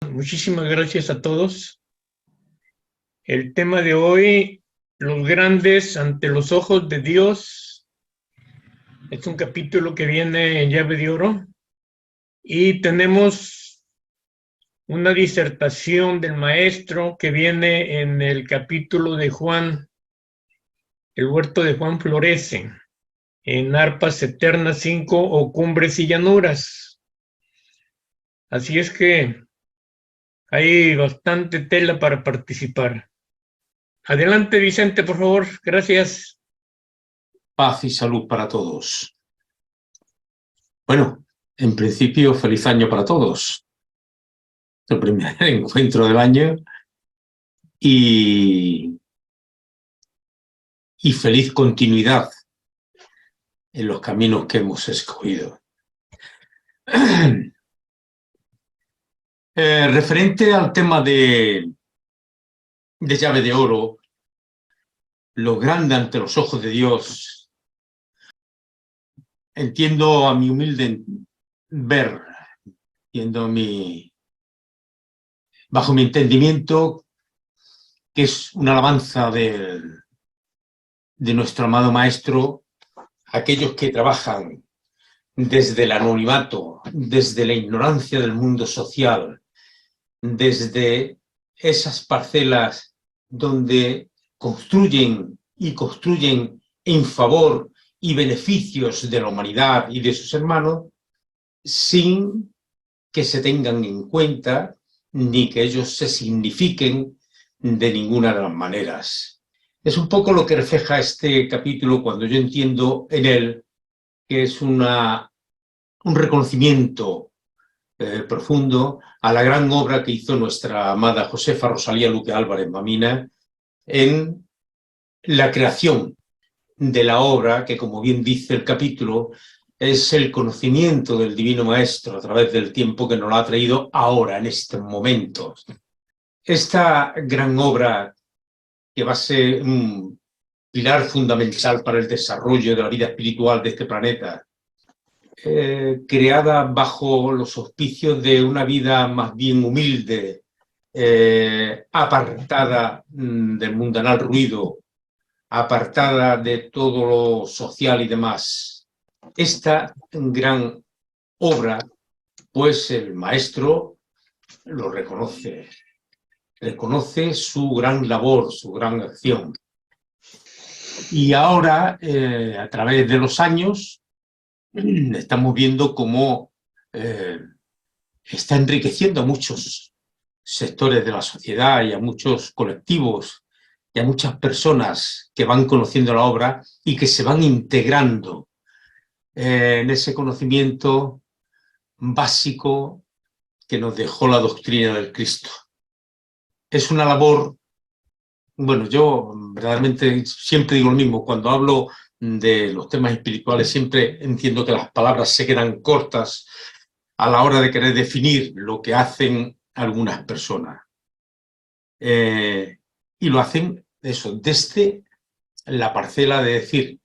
Muchísimas gracias a todos. El tema de hoy, los grandes ante los ojos de Dios, es un capítulo que viene en llave de oro y tenemos una disertación del maestro que viene en el capítulo de Juan, el huerto de Juan florece, en Arpas Eternas 5 o Cumbres y Llanuras. Así es que hay bastante tela para participar. Adelante, Vicente, por favor. Gracias. Paz y salud para todos. Bueno, en principio, feliz año para todos. El primer encuentro del año y feliz continuidad en los caminos que hemos escogido. Referente al tema de llave de oro, lo grande ante los ojos de Dios, entiendo a mi humilde ver, bajo mi entendimiento, que es una alabanza de nuestro amado Maestro, aquellos que trabajan desde el anonimato, desde la ignorancia del mundo social, desde esas parcelas donde construyen en favor y beneficios de la humanidad y de sus hermanos, sin que se tengan en cuenta ni que ellos se signifiquen de ninguna de las maneras. Es un poco lo que refleja este capítulo cuando yo entiendo en él que es un reconocimiento profundo a la gran obra que hizo nuestra amada Josefa Rosalía Luque Álvarez Mamina en la creación de la obra que, como bien dice el capítulo, es el conocimiento del Divino Maestro a través del tiempo que nos lo ha traído ahora, en estos momentos. Esta gran obra, que va a ser un pilar fundamental para el desarrollo de la vida espiritual de este planeta, creada bajo los auspicios de una vida más bien humilde, apartada del mundanal ruido, apartada de todo lo social y demás. Esta gran obra, pues el maestro lo reconoce su gran labor, su gran acción. Y ahora, a través de los años, estamos viendo cómo está enriqueciendo a muchos sectores de la sociedad y a muchos colectivos y a muchas personas que van conociendo la obra y que se van integrando en ese conocimiento básico que nos dejó la doctrina del Cristo. Es una labor, bueno, yo verdaderamente siempre digo lo mismo, cuando hablo de los temas espirituales siempre entiendo que las palabras se quedan cortas a la hora de querer definir lo que hacen algunas personas. Y lo hacen eso, desde la parcela de decir,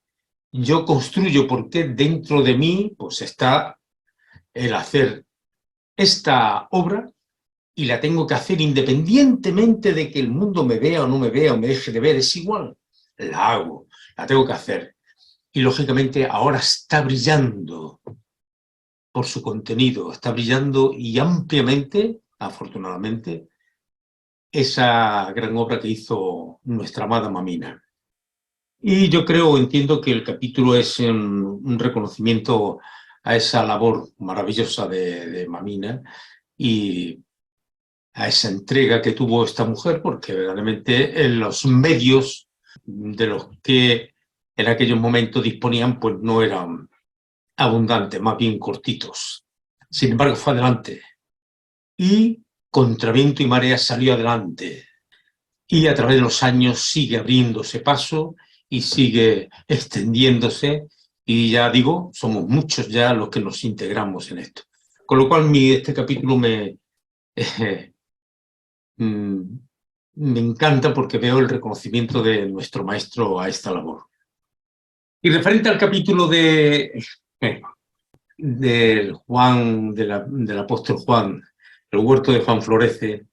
yo construyo porque dentro de mí pues está el hacer esta obra y la tengo que hacer independientemente de que el mundo me vea o no me vea o me deje de ver, es igual, la hago, la tengo que hacer. Y lógicamente ahora está brillando por su contenido, está brillando y ampliamente, afortunadamente, esa gran obra que hizo nuestra amada Mamina. Y yo entiendo que el capítulo es un reconocimiento a esa labor maravillosa de Mamina y a esa entrega que tuvo esta mujer, porque verdaderamente en los medios de los que en aquellos momentos disponían, pues no eran abundantes, más bien cortitos. Sin embargo, fue adelante. Y contra viento y marea salió adelante. Y a través de los años sigue abriéndose paso y sigue extendiéndose. Y ya digo, somos muchos ya los que nos integramos en esto. Con lo cual, este capítulo me encanta porque veo el reconocimiento de nuestro maestro a esta labor. Y referente al capítulo del apóstol Juan, el huerto de Juan florece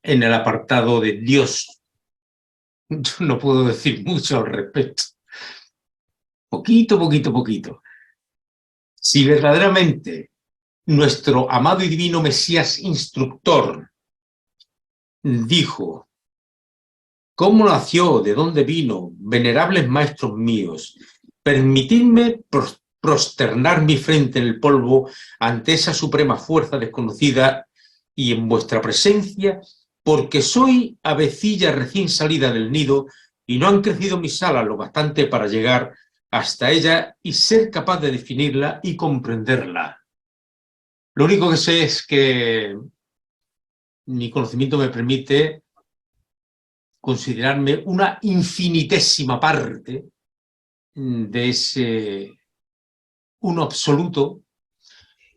en el apartado de Dios. Yo no puedo decir mucho al respecto. Poquito, poquito, poquito. Si verdaderamente nuestro amado y divino Mesías instructor dijo: ¿cómo nació? ¿De dónde vino? Venerables maestros míos, permitidme prosternar mi frente en el polvo ante esa suprema fuerza desconocida y en vuestra presencia, porque soy avecilla recién salida del nido y no han crecido mis alas lo bastante para llegar hasta ella y ser capaz de definirla y comprenderla. Lo único que sé es que mi conocimiento me permite considerarme una infinitésima parte de ese uno absoluto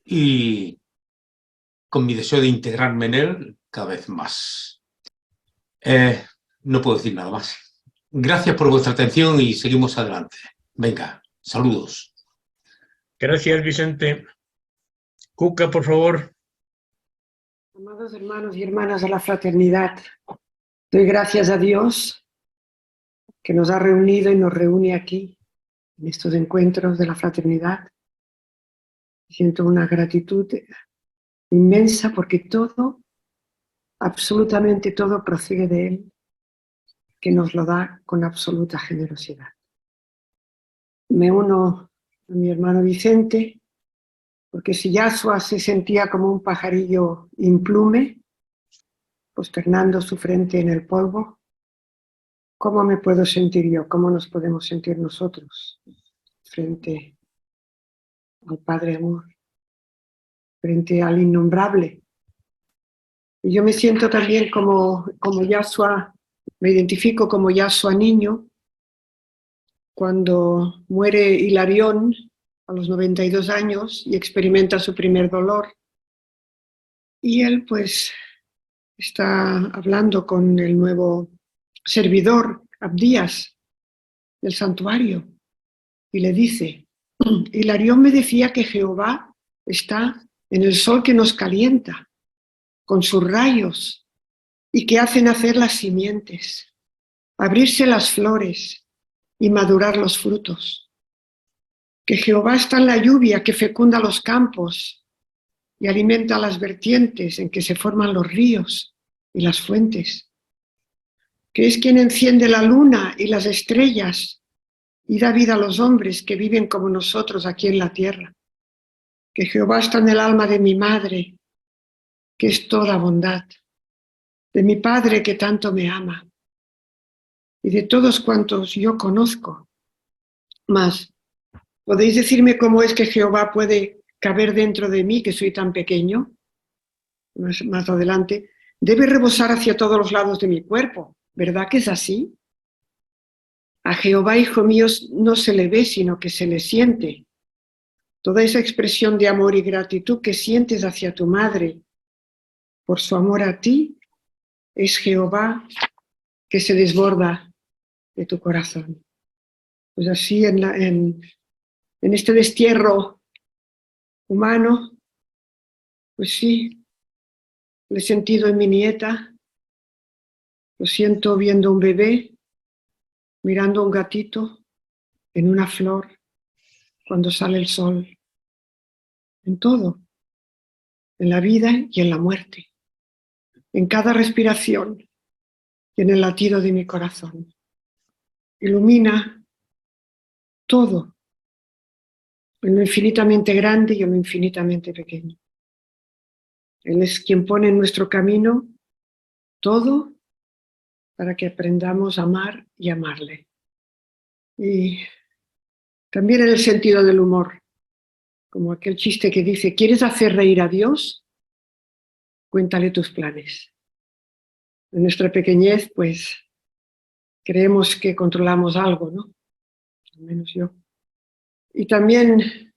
y con mi deseo de integrarme en él cada vez más. No puedo decir nada más. Gracias por vuestra atención y seguimos adelante. Venga, saludos. Gracias, Vicente. Cuca, por favor. Amados hermanos y hermanas de la fraternidad, doy gracias a Dios que nos ha reunido y nos reúne aquí, en estos encuentros de la fraternidad. Siento una gratitud inmensa porque todo, absolutamente todo, procede de Él, que nos lo da con absoluta generosidad. Me uno a mi hermano Vicente, porque si Yahshua se sentía como un pajarillo implume, posternando su frente en el polvo, ¿cómo me puedo sentir yo? ¿Cómo nos podemos sentir nosotros frente al Padre Amor, frente al innombrable? Y yo me siento también como Yahshua, me identifico como Yahshua niño, cuando muere Hilarión a los 92 años y experimenta su primer dolor. Y él pues está hablando con el nuevo servidor, Abdías, del santuario, y le dice: Hilarión me decía que Jehová está en el sol que nos calienta, con sus rayos, y que hace nacer las simientes, abrirse las flores y madurar los frutos. Que Jehová está en la lluvia que fecunda los campos y alimenta las vertientes en que se forman los ríos y las fuentes. Que es quien enciende la luna y las estrellas y da vida a los hombres que viven como nosotros aquí en la tierra. Que Jehová está en el alma de mi madre, que es toda bondad, de mi Padre que tanto me ama, y de todos cuantos yo conozco. Mas, ¿podéis decirme cómo es que Jehová puede caber dentro de mí, que soy tan pequeño? Más adelante, debe rebosar hacia todos los lados de mi cuerpo. ¿Verdad que es así? A Jehová, hijo mío, no se le ve, sino que se le siente. Toda esa expresión de amor y gratitud que sientes hacia tu madre por su amor a ti, es Jehová que se desborda de tu corazón. Pues así en este destierro humano, pues sí, lo he sentido en mi nieta, lo siento viendo un bebé, mirando a un gatito en una flor, cuando sale el sol, en todo, en la vida y en la muerte, en cada respiración y en el latido de mi corazón. Ilumina todo, en lo infinitamente grande y en lo infinitamente pequeño. Él es quien pone en nuestro camino todo para que aprendamos a amar y amarle. Y también en el sentido del humor, como aquel chiste que dice: ¿quieres hacer reír a Dios? Cuéntale tus planes. En nuestra pequeñez, pues, creemos que controlamos algo, ¿no? Al menos yo. Y también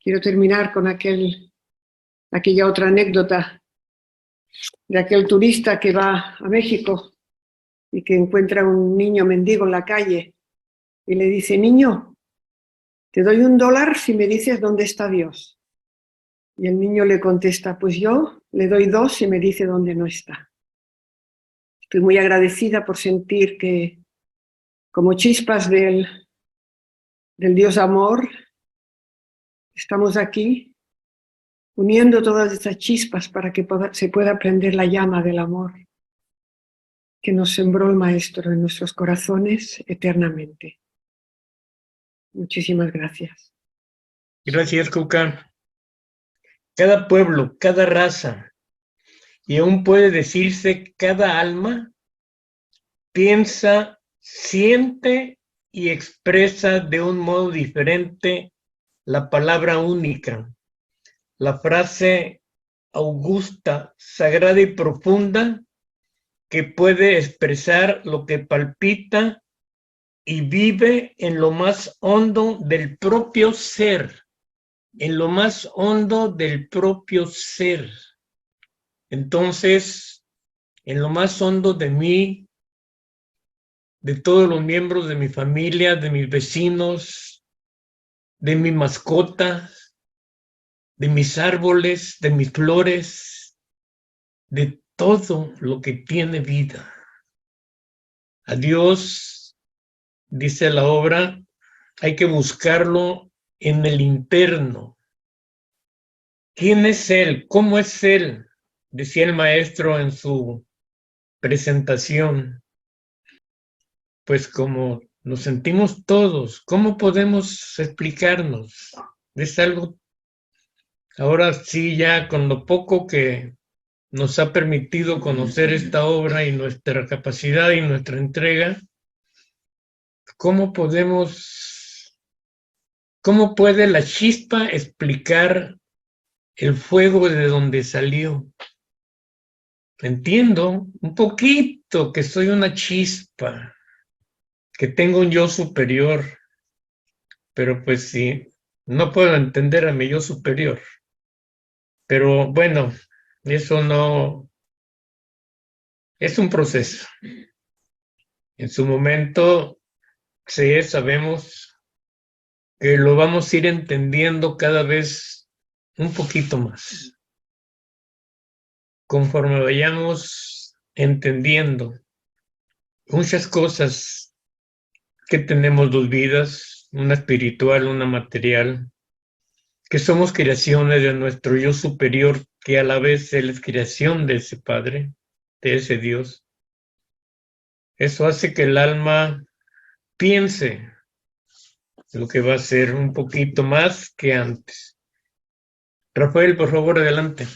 quiero terminar con aquella otra anécdota de aquel turista que va a México y que encuentra a un niño mendigo en la calle y le dice: niño, te doy $1 si me dices dónde está Dios. Y el niño le contesta, pues yo le doy 2 y me dice dónde no está. Estoy muy agradecida por sentir que, como chispas del Dios amor, estamos aquí uniendo todas estas chispas para que se pueda prender la llama del amor que nos sembró el Maestro en nuestros corazones eternamente. Muchísimas gracias. Gracias, Cuca. Cada pueblo, cada raza, y aún puede decirse cada alma, piensa, siente y expresa de un modo diferente la palabra única, la frase augusta, sagrada y profunda que puede expresar lo que palpita y vive en lo más hondo del propio ser, en lo más hondo del propio ser. Entonces, en lo más hondo de mí, de todos los miembros de mi familia, de mis vecinos, de mi mascota, de mis árboles, de mis flores, de todo lo que tiene vida. A Dios, dice la obra, hay que buscarlo en el interno. ¿Quién es Él? ¿Cómo es Él? Decía el maestro en su presentación. Pues como nos sentimos todos, ¿cómo podemos explicarnos? Es algo, ahora sí, ya con lo poco que nos ha permitido conocer esta obra y nuestra capacidad y nuestra entrega, ¿cómo puede la chispa explicar el fuego de donde salió? Entiendo un poquito que soy una chispa, que tengo un yo superior, pero pues sí, no puedo entender a mi yo superior. Pero bueno, eso no es un proceso. En su momento, sí, sabemos que lo vamos a ir entendiendo cada vez un poquito más. Conforme vayamos entendiendo muchas cosas, que tenemos 2 vidas, una espiritual, una material, que somos creaciones de nuestro yo superior, que a la vez Él es creación de ese Padre, de ese Dios. Eso hace que el alma piense lo que va a ser un poquito más que antes. Rafael, por favor, adelante.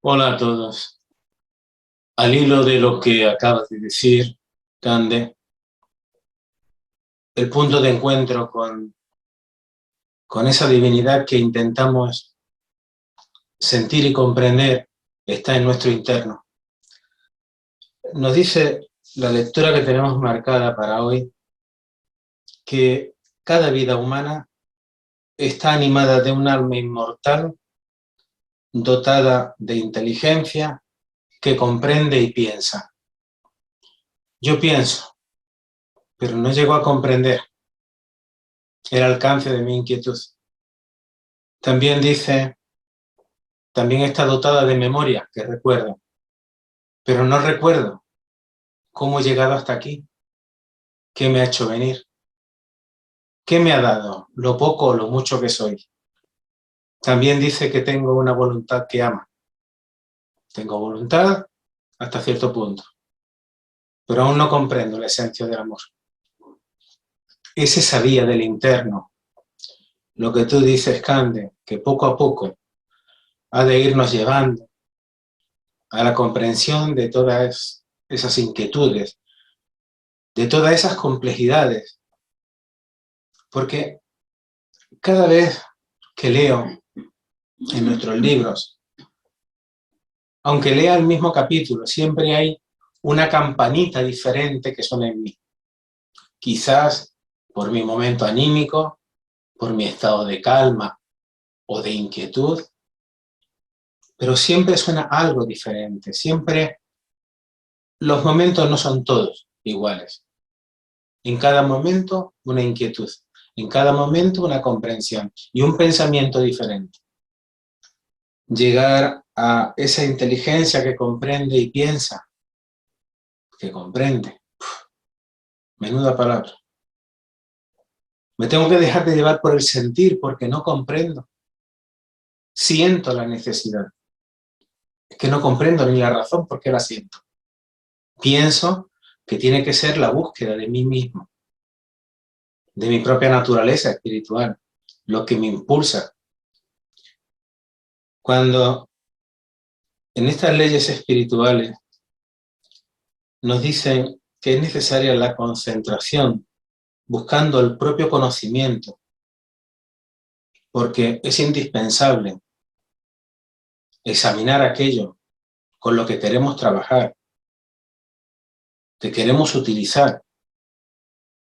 Hola a todos. Al hilo de lo que acabas de decir, Cande, el punto de encuentro con esa divinidad que intentamos sentir y comprender está en nuestro interno. Nos dice la lectura que tenemos marcada para hoy que cada vida humana está animada de un alma inmortal, dotada de inteligencia, que comprende y piensa. Yo pienso, pero no llego a comprender el alcance de mi inquietud. También dice, también está dotada de memoria, que recuerdo, pero no recuerdo cómo he llegado hasta aquí, qué me ha hecho venir, qué me ha dado, lo poco o lo mucho que soy. También dice que tengo una voluntad que ama. Tengo voluntad hasta cierto punto, pero aún no comprendo la esencia del amor. Es esa vía del interno, lo que tú dices, Cande, que poco a poco ha de irnos llevando a la comprensión de todas esas inquietudes, de todas esas complejidades, porque cada vez que leo en nuestros libros, aunque lea el mismo capítulo, siempre hay una campanita diferente que suena en mí. Quizás por mi momento anímico, por mi estado de calma o de inquietud, pero siempre suena algo diferente. Siempre los momentos no son todos iguales. En cada momento una inquietud, en cada momento una comprensión y un pensamiento diferente. llegar a esa inteligencia que comprende y piensa, que comprende. Menuda palabra. Me tengo que dejar de llevar por el sentir porque no comprendo. Siento la necesidad. Es que no comprendo ni la razón por qué la siento. Pienso que tiene que ser la búsqueda de mí mismo, de mi propia naturaleza espiritual, lo que me impulsa. Cuando en estas leyes espirituales nos dicen que es necesaria la concentración, buscando el propio conocimiento, porque es indispensable examinar aquello con lo que queremos trabajar, que queremos utilizar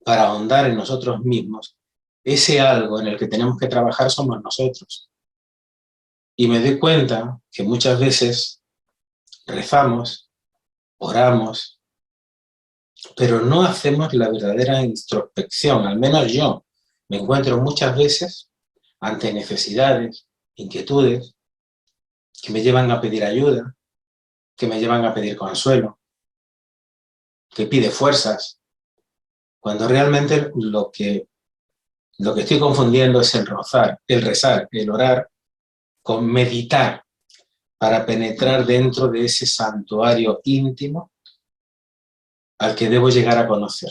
para ahondar en nosotros mismos. Ese algo en el que tenemos que trabajar somos nosotros. Y me doy cuenta que muchas veces rezamos, oramos, pero no hacemos la verdadera introspección. Al menos yo me encuentro muchas veces ante necesidades, inquietudes, que me llevan a pedir ayuda, que me llevan a pedir consuelo, que pide fuerzas, cuando realmente lo que estoy confundiendo es el rezar, el orar, con meditar, para penetrar dentro de ese santuario íntimo al que debo llegar a conocer.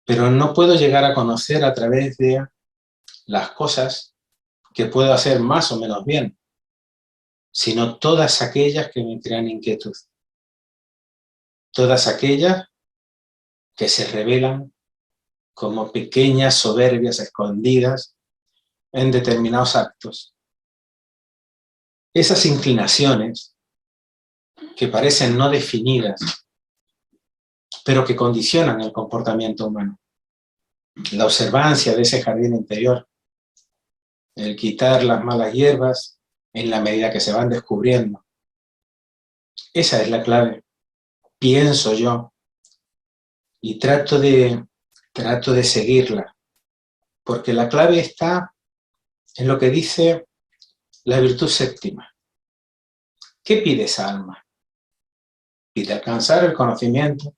Pero no puedo llegar a conocer a través de las cosas que puedo hacer más o menos bien, sino todas aquellas que me crean inquietud. Todas aquellas que se revelan como pequeñas soberbias escondidas en determinados actos. Esas inclinaciones que parecen no definidas, pero que condicionan el comportamiento humano. La observancia de ese jardín interior, el quitar las malas hierbas en la medida que se van descubriendo. Esa es la clave, pienso yo, y trato de seguirla, porque la clave está en lo que dice la virtud séptima. ¿Qué pide esa alma? Pide alcanzar el conocimiento,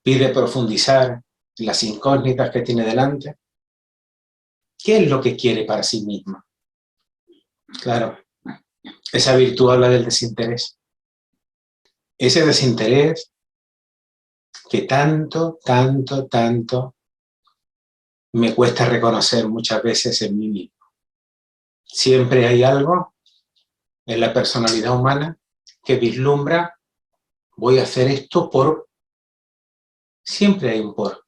pide profundizar las incógnitas que tiene delante. ¿Qué es lo que quiere para sí misma? Claro, esa virtud habla del desinterés. Ese desinterés que tanto me cuesta reconocer muchas veces en mí mismo. Siempre hay algo en la personalidad humana que vislumbra, voy a hacer esto por... Siempre hay un por.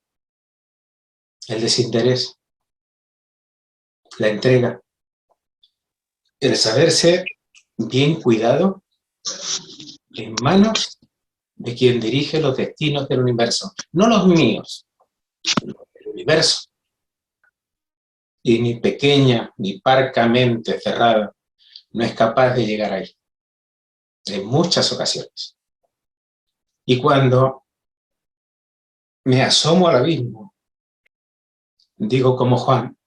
El desinterés, la entrega, el saberse bien cuidado en manos de quien dirige los destinos del universo. No los míos, los del universo. Y mi pequeña, mi parca mente cerrada no es capaz de llegar ahí. En muchas ocasiones. Y cuando me asomo al abismo, digo como Juan,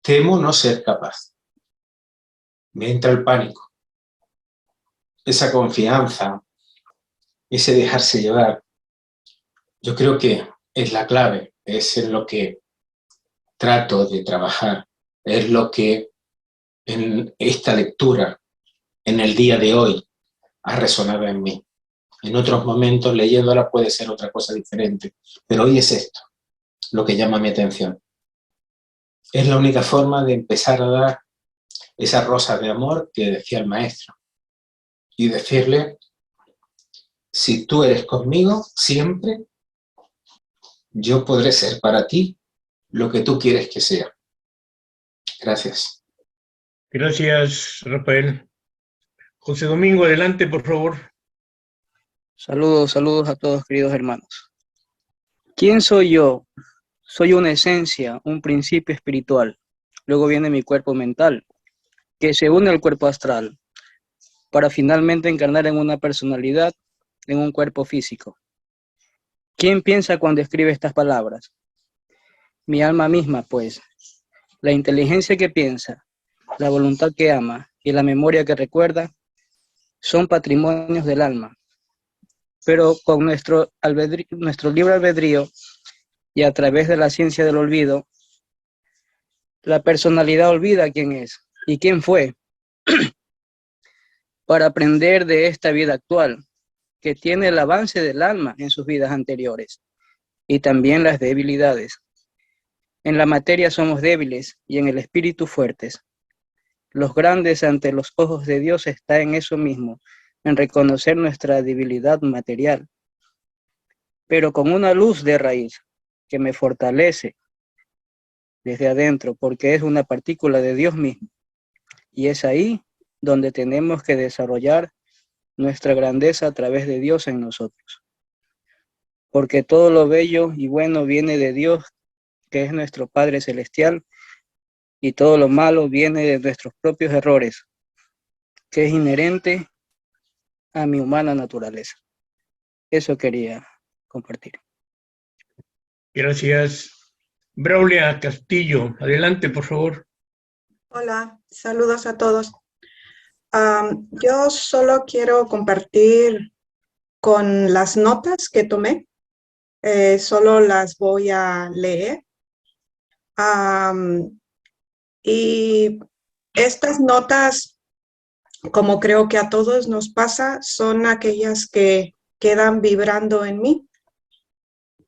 temo no ser capaz. Me entra el pánico. Esa confianza, ese dejarse llevar, yo creo que es la clave, es en lo que trato de trabajar, es lo que en esta lectura, en el día de hoy, ha resonado en mí. En otros momentos, leyéndola, puede ser otra cosa diferente, pero hoy es esto lo que llama mi atención. Es la única forma de empezar a dar esa rosa de amor que decía el maestro y decirle, si tú eres conmigo siempre, yo podré ser para ti lo que tú quieres que sea. Gracias. Gracias, Rafael. José Domingo, adelante, por favor. Saludos a todos, queridos hermanos. ¿Quién soy yo? Soy una esencia, un principio espiritual. Luego viene mi cuerpo mental, que se une al cuerpo astral, para finalmente encarnar en una personalidad, en un cuerpo físico. ¿Quién piensa cuando escribe estas palabras? Mi alma misma, pues. La inteligencia que piensa la voluntad que ama y la memoria que recuerda son patrimonios del alma. Pero con nuestro libre albedrío y a través de la ciencia del olvido, la personalidad olvida quién es y quién fue para aprender de esta vida actual, que tiene el avance del alma en sus vidas anteriores y también las debilidades. En la materia somos débiles y en el espíritu fuertes. Los grandes ante los ojos de Dios está en eso mismo, en reconocer nuestra debilidad material, pero con una luz de raíz que me fortalece desde adentro, porque es una partícula de Dios mismo. Y es ahí donde tenemos que desarrollar nuestra grandeza a través de Dios en nosotros. Porque todo lo bello y bueno viene de Dios, que es nuestro Padre Celestial, y todo lo malo viene de nuestros propios errores, que es inherente a mi humana naturaleza. Eso quería compartir. Gracias. Braulia Castillo, adelante, por favor. Hola, saludos a todos. Yo solo quiero compartir con las notas que tomé. Solo las voy a leer. Y estas notas, como creo que a todos nos pasa, son aquellas que quedan vibrando en mí,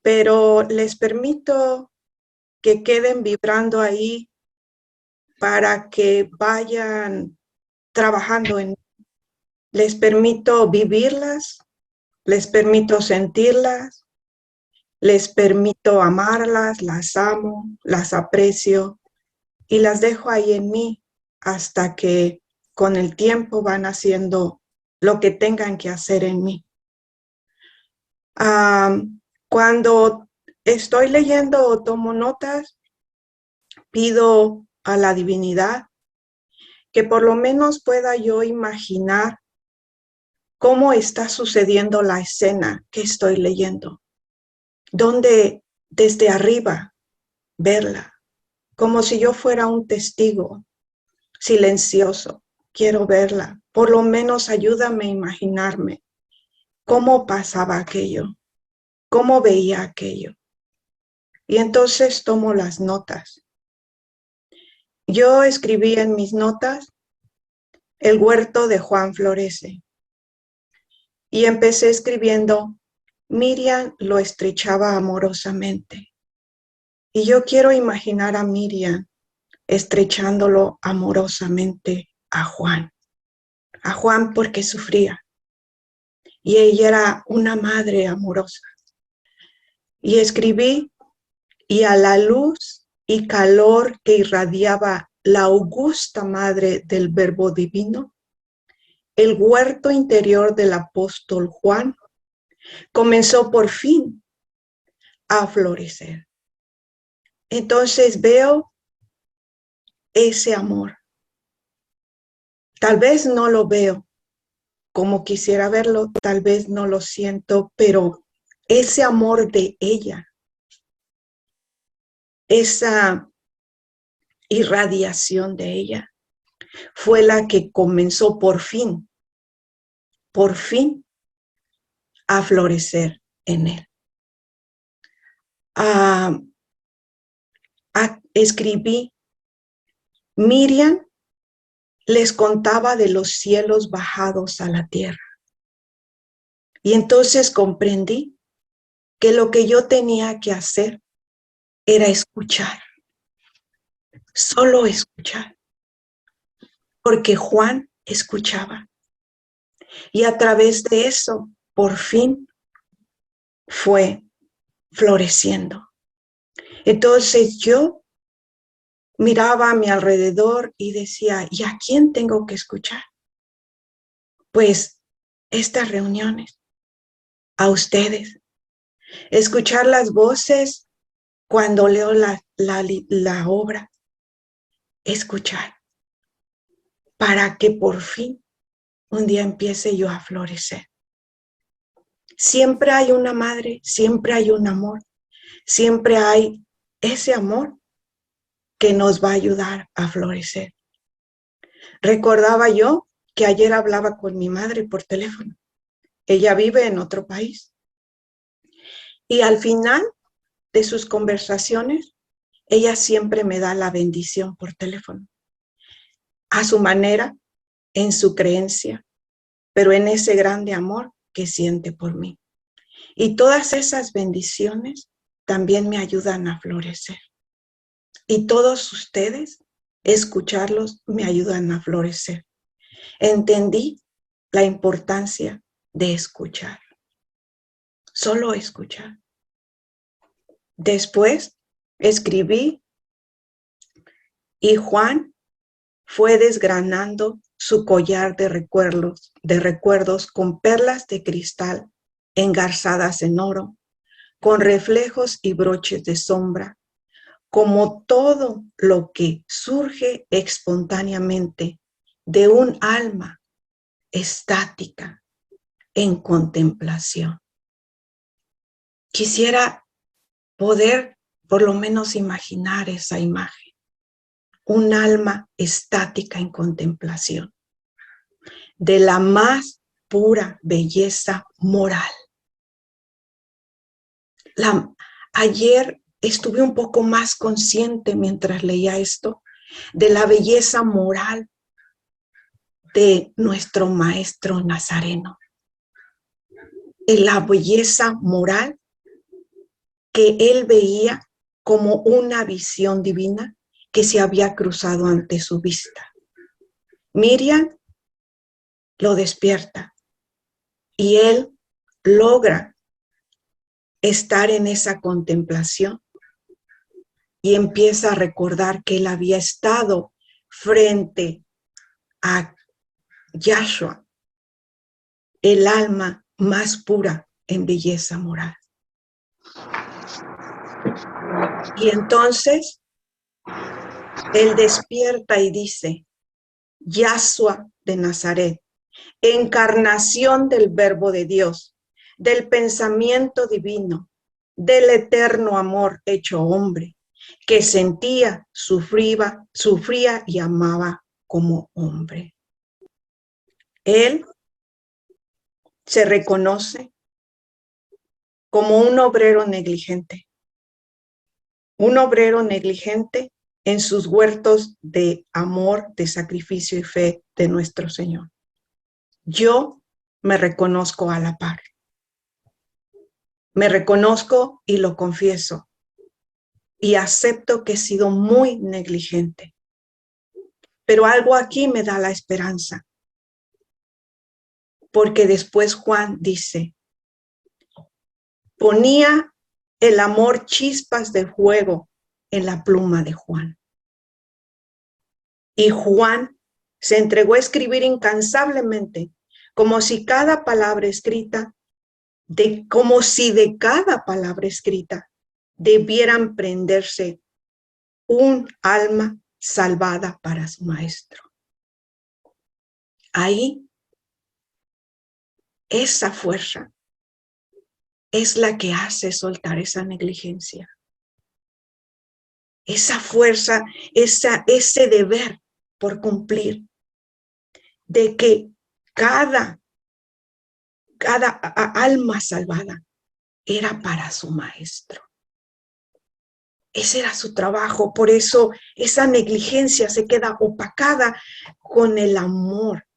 pero les permito que queden vibrando ahí para que vayan trabajando en mí. Les permito vivirlas, les permito sentirlas, les permito amarlas, las amo, las aprecio y las dejo ahí en mí hasta que con el tiempo van haciendo lo que tengan que hacer en mí. Cuando estoy leyendo o tomo notas, pido a la divinidad que por lo menos pueda yo imaginar cómo está sucediendo la escena que estoy leyendo, donde desde arriba verla, como si yo fuera un testigo silencioso. Quiero verla, por lo menos ayúdame a imaginarme cómo pasaba aquello, cómo veía aquello. Y entonces tomo las notas. Yo escribí en mis notas: el huerto de Juan florece. Y empecé escribiendo: Miriam lo estrechaba amorosamente. Y yo quiero imaginar a Miriam estrechándolo amorosamente a Juan porque sufría. Y ella era una madre amorosa. Y escribí: y a la luz y calor que irradiaba la augusta madre del Verbo divino, el huerto interior del apóstol Juan comenzó por fin a florecer. Entonces veo ese amor. Tal vez no lo veo como quisiera verlo, tal vez no lo siento, pero ese amor de ella, esa irradiación de ella, fue la que comenzó por fin a florecer en él. Escribí: Miriam les contaba de los cielos bajados a la tierra. Y entonces comprendí que lo que yo tenía que hacer era escuchar, solo escuchar, porque Juan escuchaba. Y a través de eso, por fin, fue floreciendo. Entonces yo miraba a mi alrededor y decía: ¿y a quién tengo que escuchar? Pues estas reuniones, a ustedes. Escuchar las voces cuando leo la obra. Escuchar para que por fin un día empiece yo a florecer. Siempre hay una madre, siempre hay un amor, siempre hay ese amor que nos va a ayudar a florecer. Recordaba yo que ayer hablaba con mi madre por teléfono. Ella vive en otro país. Y al final de sus conversaciones, ella siempre me da la bendición por teléfono. A su manera, en su creencia, pero en ese grande amor que siente por mí. Y todas esas bendiciones también me ayudan a florecer. Y todos ustedes, escucharlos, me ayudan a florecer. Entendí la importancia de escuchar. Solo escuchar. Después escribí y Juan fue desgranando su collar de recuerdos con perlas de cristal engarzadas en oro, con reflejos y broches de sombra, como todo lo que surge espontáneamente de un alma estática en contemplación. Quisiera poder por lo menos imaginar esa imagen, un alma estática en contemplación de la más pura belleza moral. Ayer estuve un poco más consciente mientras leía esto de la belleza moral de nuestro maestro Nazareno, de la belleza moral que él veía como una visión divina que se había cruzado ante su vista. Miriam lo despierta y él logra estar en esa contemplación y empieza a recordar que él había estado frente a Yahshua, el alma más pura en belleza moral. Y entonces él despierta y dice, Yahshua de Nazaret, encarnación del Verbo de Dios, del pensamiento divino, del eterno amor hecho hombre, que sentía, sufría y amaba como hombre. Él se reconoce como un obrero negligente en sus huertos de amor, de sacrificio y fe de nuestro Señor. Yo me reconozco a la par. Me reconozco y lo confieso. Y acepto que he sido muy negligente. Pero algo aquí me da la esperanza. Porque después Juan dice, ponía el amor chispas de fuego en la pluma de Juan. Y Juan se entregó a escribir incansablemente, como si de cada palabra escrita debieran prenderse un alma salvada para su maestro. Ahí, esa fuerza es la que hace soltar esa negligencia. Esa fuerza, ese deber por cumplir, de que cada alma salvada era para su maestro. Ese era su trabajo, por eso esa negligencia se queda opacada con el amor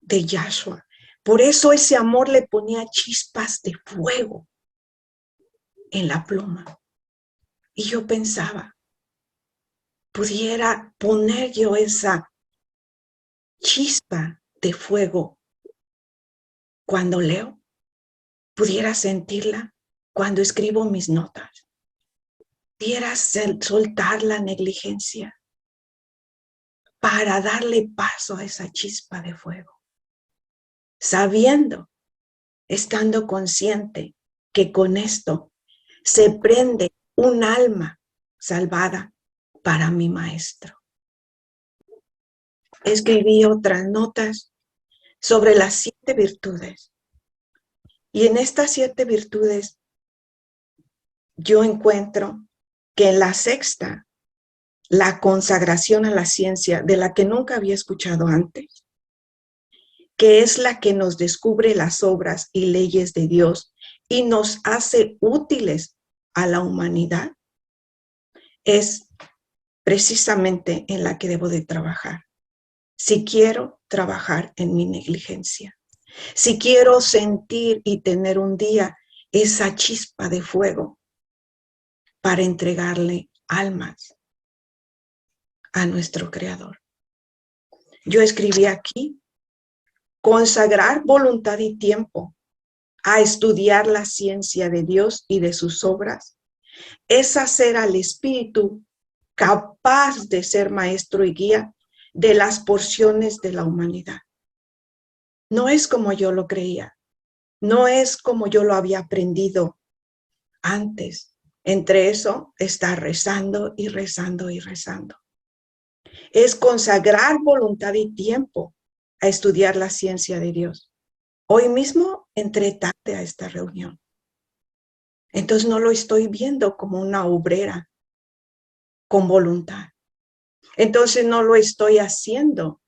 de Yahshua. Por eso ese amor le ponía chispas de fuego en la pluma. Y yo pensaba, pudiera poner yo esa chispa de fuego cuando leo, pudiera sentirla cuando escribo mis notas, pudiera soltar la negligencia para darle paso a esa chispa de fuego, sabiendo, estando consciente que con esto se prende un alma salvada para mi maestro. Escribí otras notas sobre las 7 virtudes. Y en estas 7 virtudes yo encuentro que en la 6ª la consagración a la ciencia de la que nunca había escuchado antes, que es la que nos descubre las obras y leyes de Dios y nos hace útiles a la humanidad, es precisamente en la que debo de trabajar. Si quiero trabajar en mi negligencia, si quiero sentir y tener un día esa chispa de fuego para entregarle almas a nuestro Creador. Yo escribí aquí, consagrar voluntad y tiempo a estudiar la ciencia de Dios y de sus obras, es hacer al Espíritu capaz de ser maestro y guía de las porciones de la humanidad. No es como yo lo creía, no es como yo lo había aprendido antes. Entre eso está rezando y rezando y rezando. Es consagrar voluntad y tiempo a estudiar la ciencia de Dios. Hoy mismo entré tarde a esta reunión. Entonces no lo estoy viendo como una obrera con voluntad. Entonces no lo estoy haciendo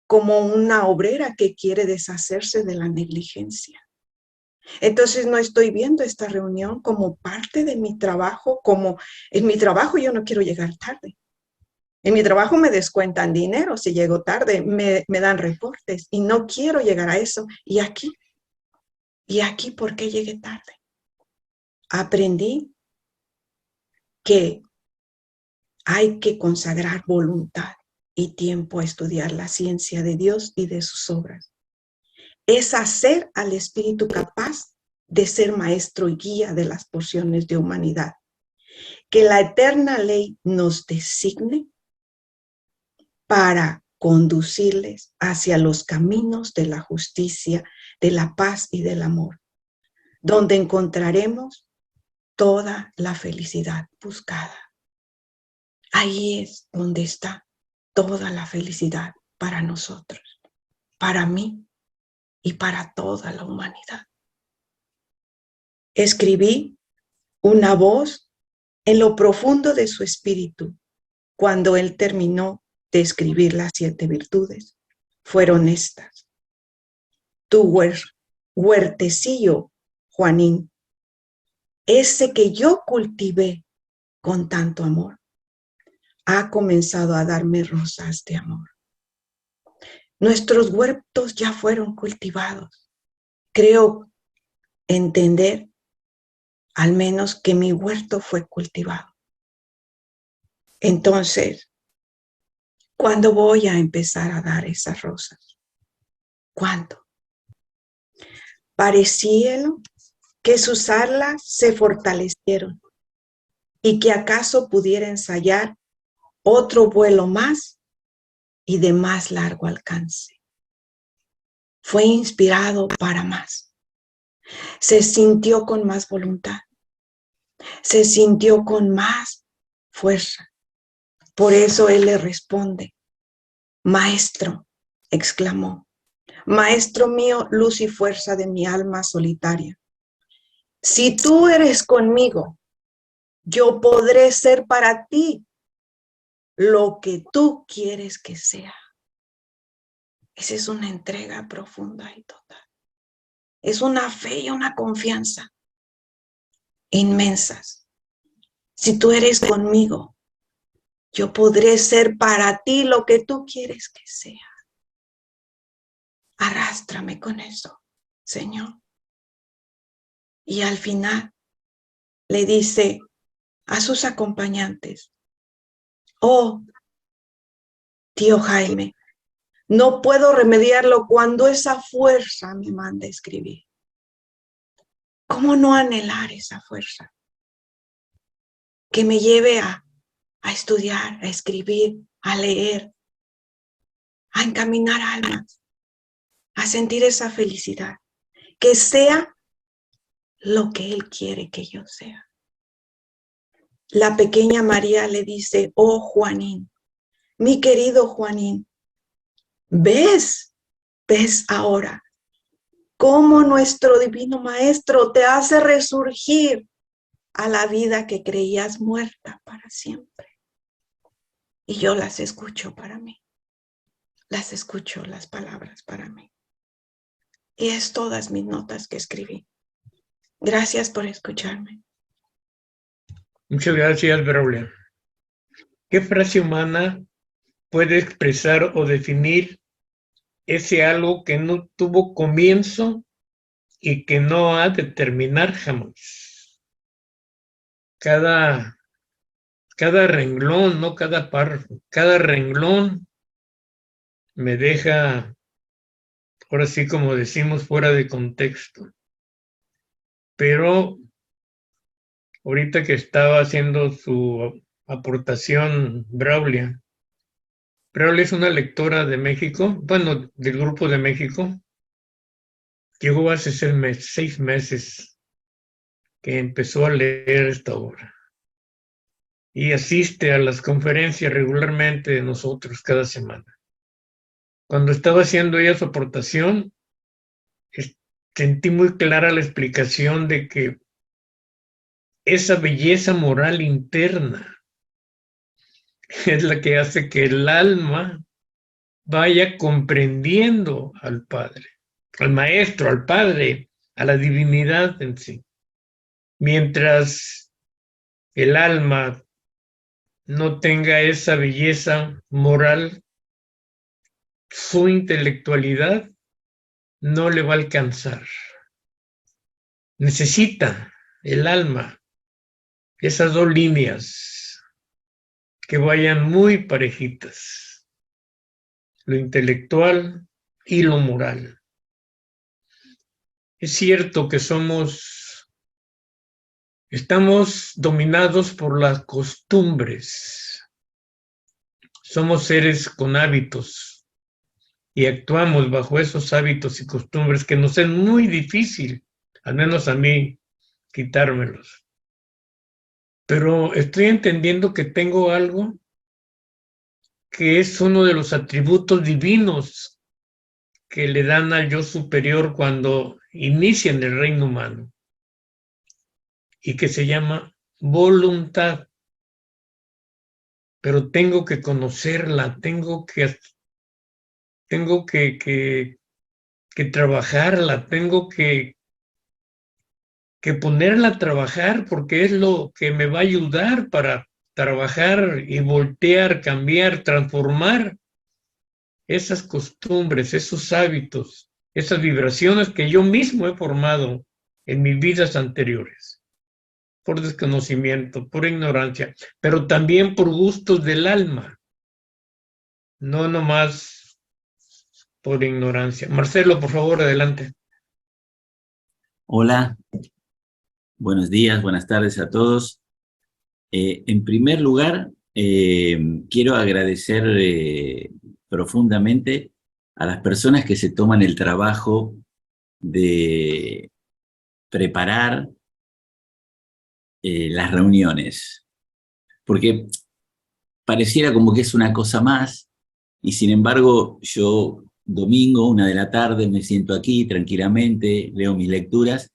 como una obrera que quiere deshacerse de la negligencia. Entonces no estoy viendo esta reunión como parte de mi trabajo, como en mi trabajo yo no quiero llegar tarde. En mi trabajo me descuentan dinero si llego tarde, me dan reportes y no quiero llegar a eso. ¿Y aquí? ¿Por qué llegué tarde? Aprendí que hay que consagrar voluntad y tiempo a estudiar la ciencia de Dios y de sus obras. Es hacer al Espíritu capaz de ser maestro y guía de las porciones de humanidad. Que la eterna ley nos designe para conducirles hacia los caminos de la justicia, de la paz y del amor, donde encontraremos toda la felicidad buscada. Ahí es donde está toda la felicidad para nosotros, para mí y para toda la humanidad. Escribí una voz en lo profundo de su espíritu cuando él terminó de escribir las 7 virtudes. Fueron estas: tu huertecillo, Juanín, ese que yo cultivé con tanto amor, ha comenzado a darme rosas de amor. Nuestros huertos ya fueron cultivados. Creo entender al menos que mi huerto fue cultivado. Entonces, ¿cuándo voy a empezar a dar esas rosas? ¿Cuándo? Pareciera que sus alas se fortalecieron y que acaso pudiera ensayar otro vuelo más y de más largo alcance. Fue inspirado para más. Se sintió con más voluntad. Se sintió con más fuerza. Por eso él le responde: Maestro, exclamó, Maestro mío, luz y fuerza de mi alma solitaria. Si tú eres conmigo, yo podré ser para ti lo que tú quieres que sea. Esa es una entrega profunda y total. Es una fe y una confianza inmensas. Si tú eres conmigo, yo podré ser para ti lo que tú quieres que sea. Arrástrame con eso, Señor. Y al final le dice a sus acompañantes: oh, tío Jaime, no puedo remediarlo cuando esa fuerza me manda a escribir. ¿Cómo no anhelar esa fuerza? Que me lleve a estudiar, a escribir, a leer, a encaminar almas, a sentir esa felicidad. Que sea lo que Él quiere que yo sea. La pequeña María le dice: oh, Juanín, mi querido Juanín, ¿ves ahora cómo nuestro divino maestro te hace resurgir a la vida que creías muerta para siempre? y yo las escucho para mí. Las escucho, las palabras para mí. Y es todas mis notas que escribí. Gracias por escucharme. Muchas gracias, Braulio. ¿Qué frase humana puede expresar o definir ese algo que no tuvo comienzo y que no ha de terminar jamás? Cada renglón, no cada párrafo, cada renglón me deja, ahora sí como decimos, fuera de contexto. Pero ahorita que estaba haciendo su aportación Braulia es una lectora de México, bueno, del Grupo de México. Llegó hace 6 meses que empezó a leer esta obra y asiste a las conferencias regularmente de nosotros cada semana. Cuando estaba haciendo ella su aportación, sentí muy clara la explicación de que esa belleza moral interna es la que hace que el alma vaya comprendiendo al Padre, al Maestro, al Padre, a la divinidad en sí. Mientras el alma no tenga esa belleza moral, su intelectualidad no le va a alcanzar. Necesita el alma esas dos líneas que vayan muy parejitas, lo intelectual y lo moral. Es cierto que estamos dominados por las costumbres. Somos seres con hábitos y actuamos bajo esos hábitos y costumbres que nos es muy difícil, al menos a mí, quitármelos. Pero estoy entendiendo que tengo algo que es uno de los atributos divinos que le dan al yo superior cuando inician el reino humano y que se llama voluntad. Pero tengo que conocerla, tengo que trabajarla, tengo que ponerla a trabajar porque es lo que me va a ayudar para trabajar y voltear, cambiar, transformar esas costumbres, esos hábitos, esas vibraciones que yo mismo he formado en mis vidas anteriores, por desconocimiento, por ignorancia, pero también por gustos del alma, no nomás por ignorancia. Marcelo, por favor, adelante. Hola, buenos días, buenas tardes a todos. En primer lugar, quiero agradecer profundamente a las personas que se toman el trabajo de preparar las reuniones, porque pareciera como que es una cosa más, y sin embargo yo domingo, 1 de la tarde, me siento aquí tranquilamente, leo mis lecturas,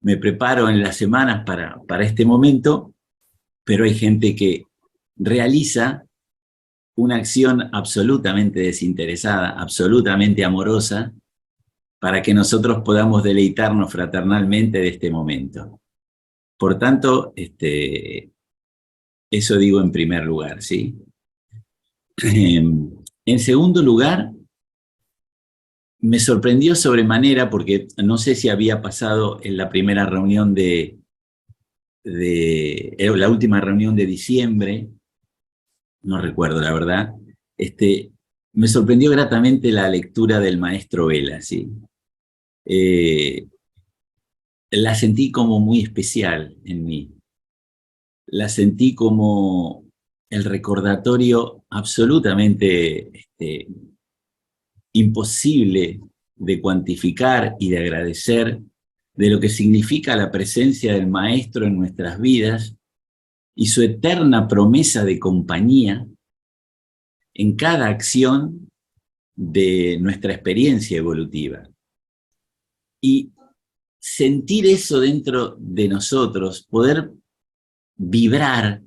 me preparo en las semanas para este momento, pero hay gente que realiza una acción absolutamente desinteresada, absolutamente amorosa, para que nosotros podamos deleitarnos fraternalmente de este momento. Por tanto, eso digo en primer lugar, ¿sí? En segundo lugar, me sorprendió sobremanera, porque no sé si había pasado en la primera reunión la última reunión de diciembre, no recuerdo la verdad, me sorprendió gratamente la lectura del maestro Vela, ¿sí? La sentí como muy especial en mí. La sentí como el recordatorio absolutamente imposible de cuantificar y de agradecer de lo que significa la presencia del Maestro en nuestras vidas y su eterna promesa de compañía en cada acción de nuestra experiencia evolutiva. Y sentir eso dentro de nosotros, poder vibrar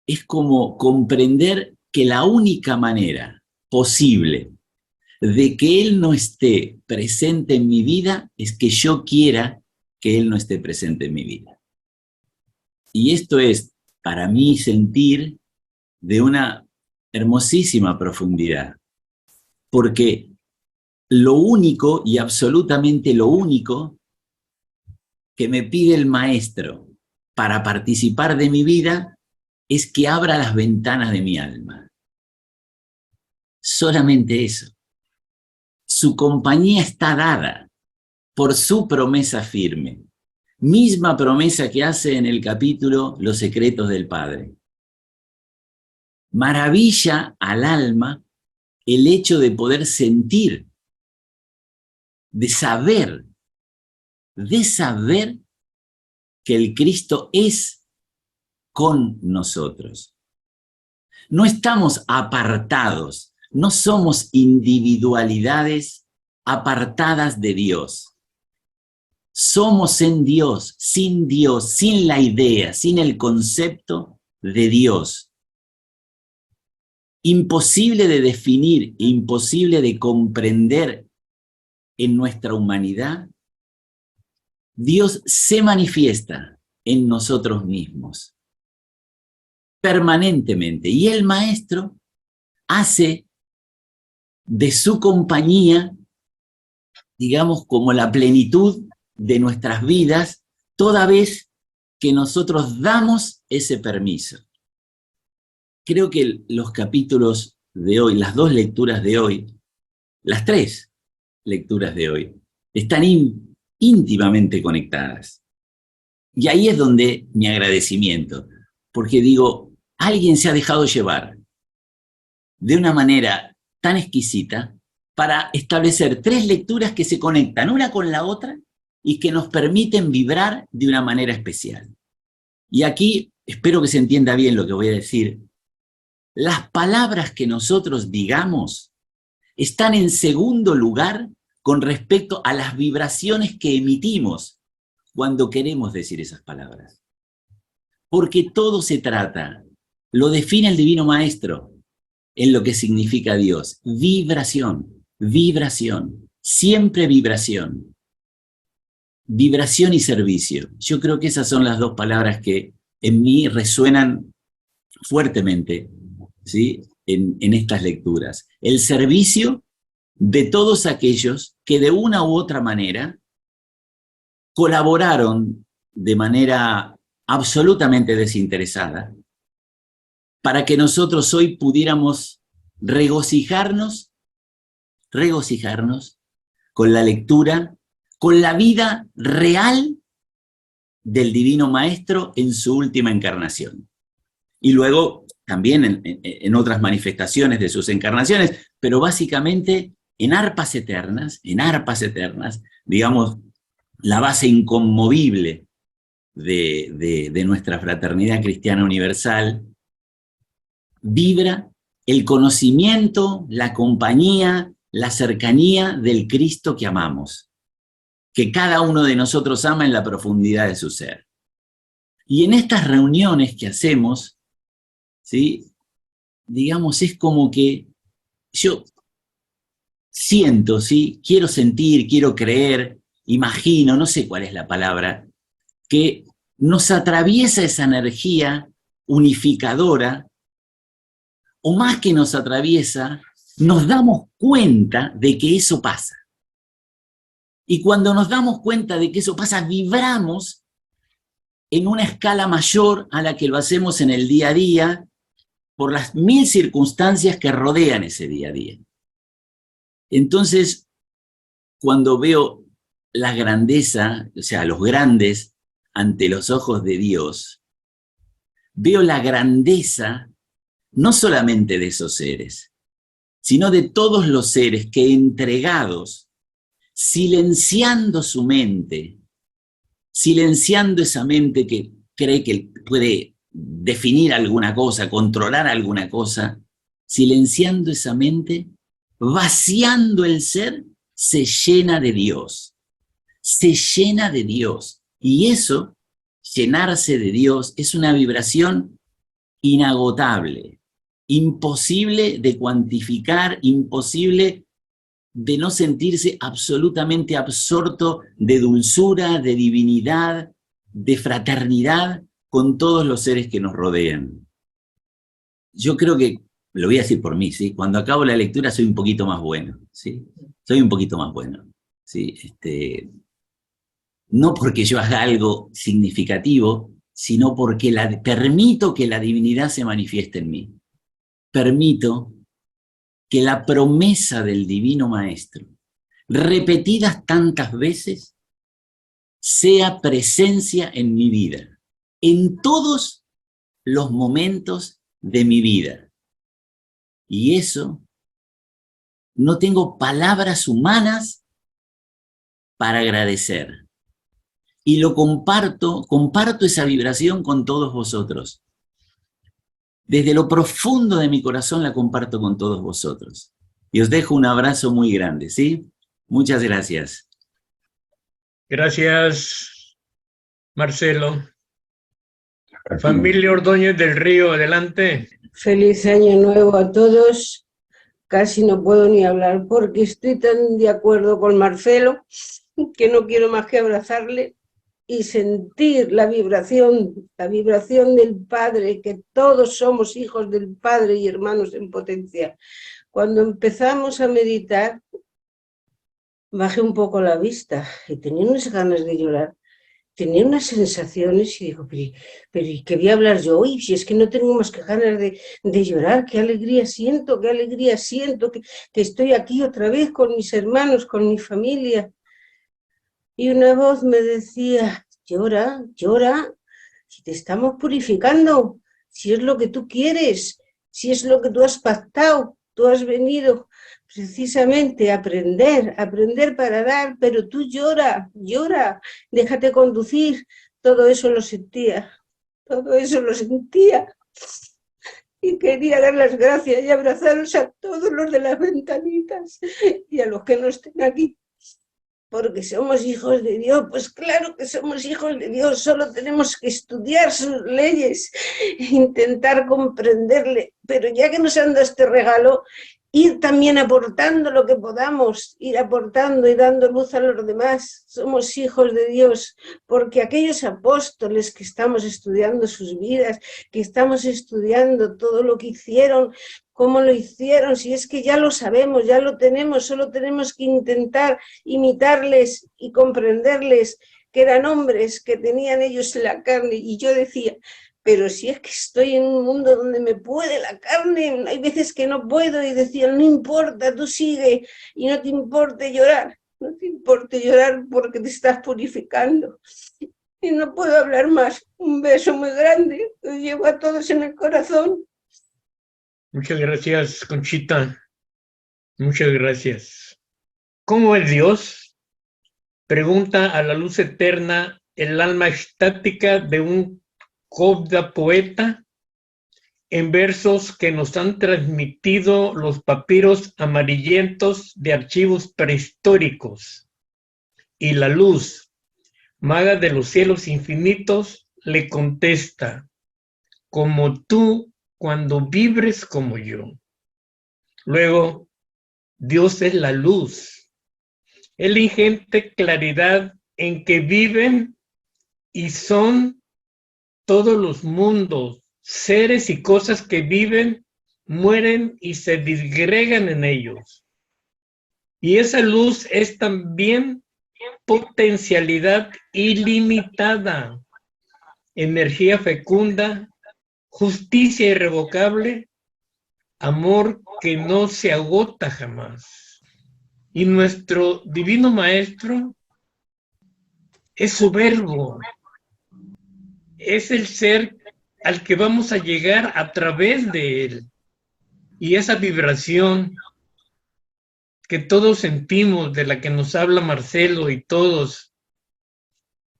es como comprender que la única manera posible de que Él no esté presente en mi vida es que yo quiera que Él no esté presente en mi vida. Y esto es, para mí, sentir de una hermosísima profundidad, porque lo único y absolutamente lo único que me pide el Maestro para participar de mi vida es que abra las ventanas de mi alma. Solamente eso. Su compañía está dada por su promesa firme, misma promesa que hace en el capítulo Los secretos del Padre. Maravilla al alma el hecho de poder sentir, de saber que el Cristo es con nosotros. No estamos apartados, no somos individualidades apartadas de Dios. Somos en Dios, sin la idea, sin el concepto de Dios. Imposible de definir, imposible de comprender en nuestra humanidad. Dios se manifiesta en nosotros mismos permanentemente, y el Maestro hace de su compañía, digamos, como la plenitud de nuestras vidas, toda vez que nosotros damos ese permiso. Creo que los capítulos de hoy, las dos lecturas de hoy, las tres lecturas de hoy, están íntimamente conectadas. Y ahí es donde mi agradecimiento, porque digo, alguien se ha dejado llevar de una manera tan exquisita para establecer tres lecturas que se conectan una con la otra y que nos permiten vibrar de una manera especial. Y aquí espero que se entienda bien lo que voy a decir. Las palabras que nosotros digamos están en segundo lugar con respecto a las vibraciones que emitimos cuando queremos decir esas palabras. Porque todo se trata, lo define el Divino Maestro en lo que significa Dios. Vibración, vibración, siempre vibración. Vibración y servicio. Yo creo que esas son las dos palabras que en mí resuenan fuertemente, ¿sí? En estas lecturas. El servicio de todos aquellos que de una u otra manera colaboraron de manera absolutamente desinteresada para que nosotros hoy pudiéramos regocijarnos con la lectura, con la vida real del Divino Maestro en su última encarnación. Y luego también en otras manifestaciones de sus encarnaciones, pero básicamente en arpas eternas, digamos, la base inconmovible de nuestra fraternidad cristiana universal, vibra el conocimiento, la compañía, la cercanía del Cristo que amamos, que cada uno de nosotros ama en la profundidad de su ser. Y en estas reuniones que hacemos, ¿sí? Digamos, es como que yo siento, ¿sí? Quiero sentir, quiero creer, imagino, no sé cuál es la palabra, que nos atraviesa esa energía unificadora, o más que nos atraviesa, nos damos cuenta de que eso pasa. Y cuando nos damos cuenta de que eso pasa, vibramos en una escala mayor a la que lo hacemos en el día a día, por las 1000 circunstancias que rodean ese día a día. Entonces, cuando veo la grandeza, o sea, los grandes ante los ojos de Dios, veo la grandeza no solamente de esos seres, sino de todos los seres que entregados, silenciando su mente, silenciando esa mente que cree que puede definir alguna cosa, controlar alguna cosa, silenciando esa mente, vaciando el ser, se llena de Dios. Se llena de Dios. Y eso, llenarse de Dios, es una vibración inagotable, imposible de cuantificar, imposible de no sentirse absolutamente absorto de dulzura, de divinidad, de fraternidad con todos los seres que nos rodean. Yo creo que, lo voy a decir por mí, ¿sí? Cuando acabo la lectura soy un poquito más bueno, ¿sí? Soy un poquito más bueno, ¿sí? No porque yo haga algo significativo, sino porque permito que la divinidad se manifieste en mí. Permito que la promesa del Divino Maestro, repetidas tantas veces, sea presencia en mi vida, en todos los momentos de mi vida. Y eso, no tengo palabras humanas para agradecer. Y lo comparto esa vibración con todos vosotros. Desde lo profundo de mi corazón la comparto con todos vosotros. Y os dejo un abrazo muy grande, ¿sí? Muchas gracias. Gracias, Marcelo. Familia Ordóñez del Río, adelante. Feliz año nuevo a todos. Casi no puedo ni hablar porque estoy tan de acuerdo con Marcelo que no quiero más que abrazarle y sentir la vibración del Padre, que todos somos hijos del Padre y hermanos en potencia. Cuando empezamos a meditar, bajé un poco la vista y tenía unas ganas de llorar. Tenía unas sensaciones y digo, pero ¿y qué voy a hablar yo hoy? Si es que no tengo más que ganas de llorar, qué alegría siento, que estoy aquí otra vez con mis hermanos, con mi familia. Y una voz me decía, llora, si te estamos purificando, si es lo que tú quieres, si es lo que tú has pactado, tú has venido precisamente a aprender para dar, pero tú llora, déjate conducir. Todo eso lo sentía. Y quería dar las gracias y abrazaros a todos los de las ventanitas y a los que no estén aquí. Porque somos hijos de Dios, pues claro que somos hijos de Dios, solo tenemos que estudiar sus leyes, intentar comprenderle, pero ya que nos han dado este regalo, ir también aportando lo que podamos, ir aportando y dando luz a los demás. Somos hijos de Dios, porque aquellos apóstoles que estamos estudiando sus vidas, que estamos estudiando todo lo que hicieron, cómo lo hicieron, si es que ya lo sabemos, ya lo tenemos, solo tenemos que intentar imitarles y comprenderles, que eran hombres que tenían ellos la carne. Y yo decía, pero si es que estoy en un mundo donde me puede la carne, hay veces que no puedo, y decían, no importa, tú sigue, y no te importe llorar porque te estás purificando. Y no puedo hablar más. Un beso muy grande, os llevo a todos en el corazón. Muchas gracias, Conchita. Muchas gracias. ¿Cómo es Dios? Pregunta a la luz eterna el alma estática de un Cobda poeta en versos que nos han transmitido los papiros amarillentos de archivos prehistóricos. Y la luz, maga de los cielos infinitos, le contesta, como tú cuando vibres como yo. Luego, Dios es la luz, es la ingente claridad en que viven y son todos los mundos, seres y cosas que viven, mueren y se disgregan en ellos. Y esa luz es también potencialidad ilimitada, energía fecunda, justicia irrevocable, amor que no se agota jamás. Y nuestro divino maestro es su verbo, es el ser al que vamos a llegar a través de él. Y esa vibración que todos sentimos, de la que nos habla Marcelo y todos,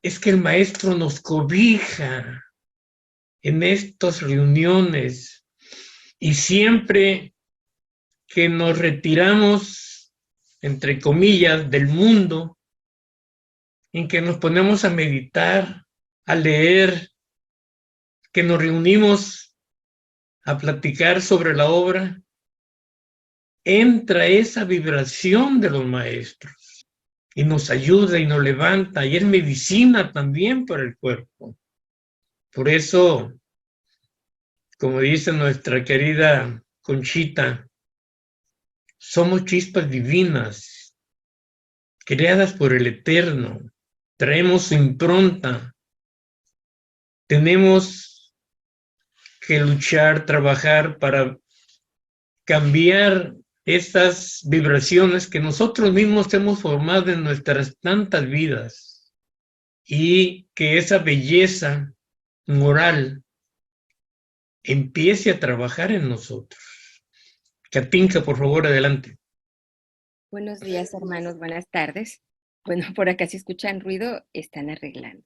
es que el maestro nos cobija en estas reuniones, y siempre que nos retiramos, entre comillas, del mundo, en que nos ponemos a meditar, a leer, que nos reunimos a platicar sobre la obra, entra esa vibración de los maestros y nos ayuda y nos levanta, y es medicina también para el cuerpo. Por eso, como dice nuestra querida Conchita, somos chispas divinas, creadas por el Eterno, traemos su impronta, tenemos que luchar, trabajar para cambiar estas vibraciones que nosotros mismos hemos formado en nuestras tantas vidas, y que esa belleza moral empiece a trabajar en nosotros. Katinka, por favor, adelante. Buenos días, hermanos, buenas tardes. Bueno, por acá si escuchan ruido, están arreglando.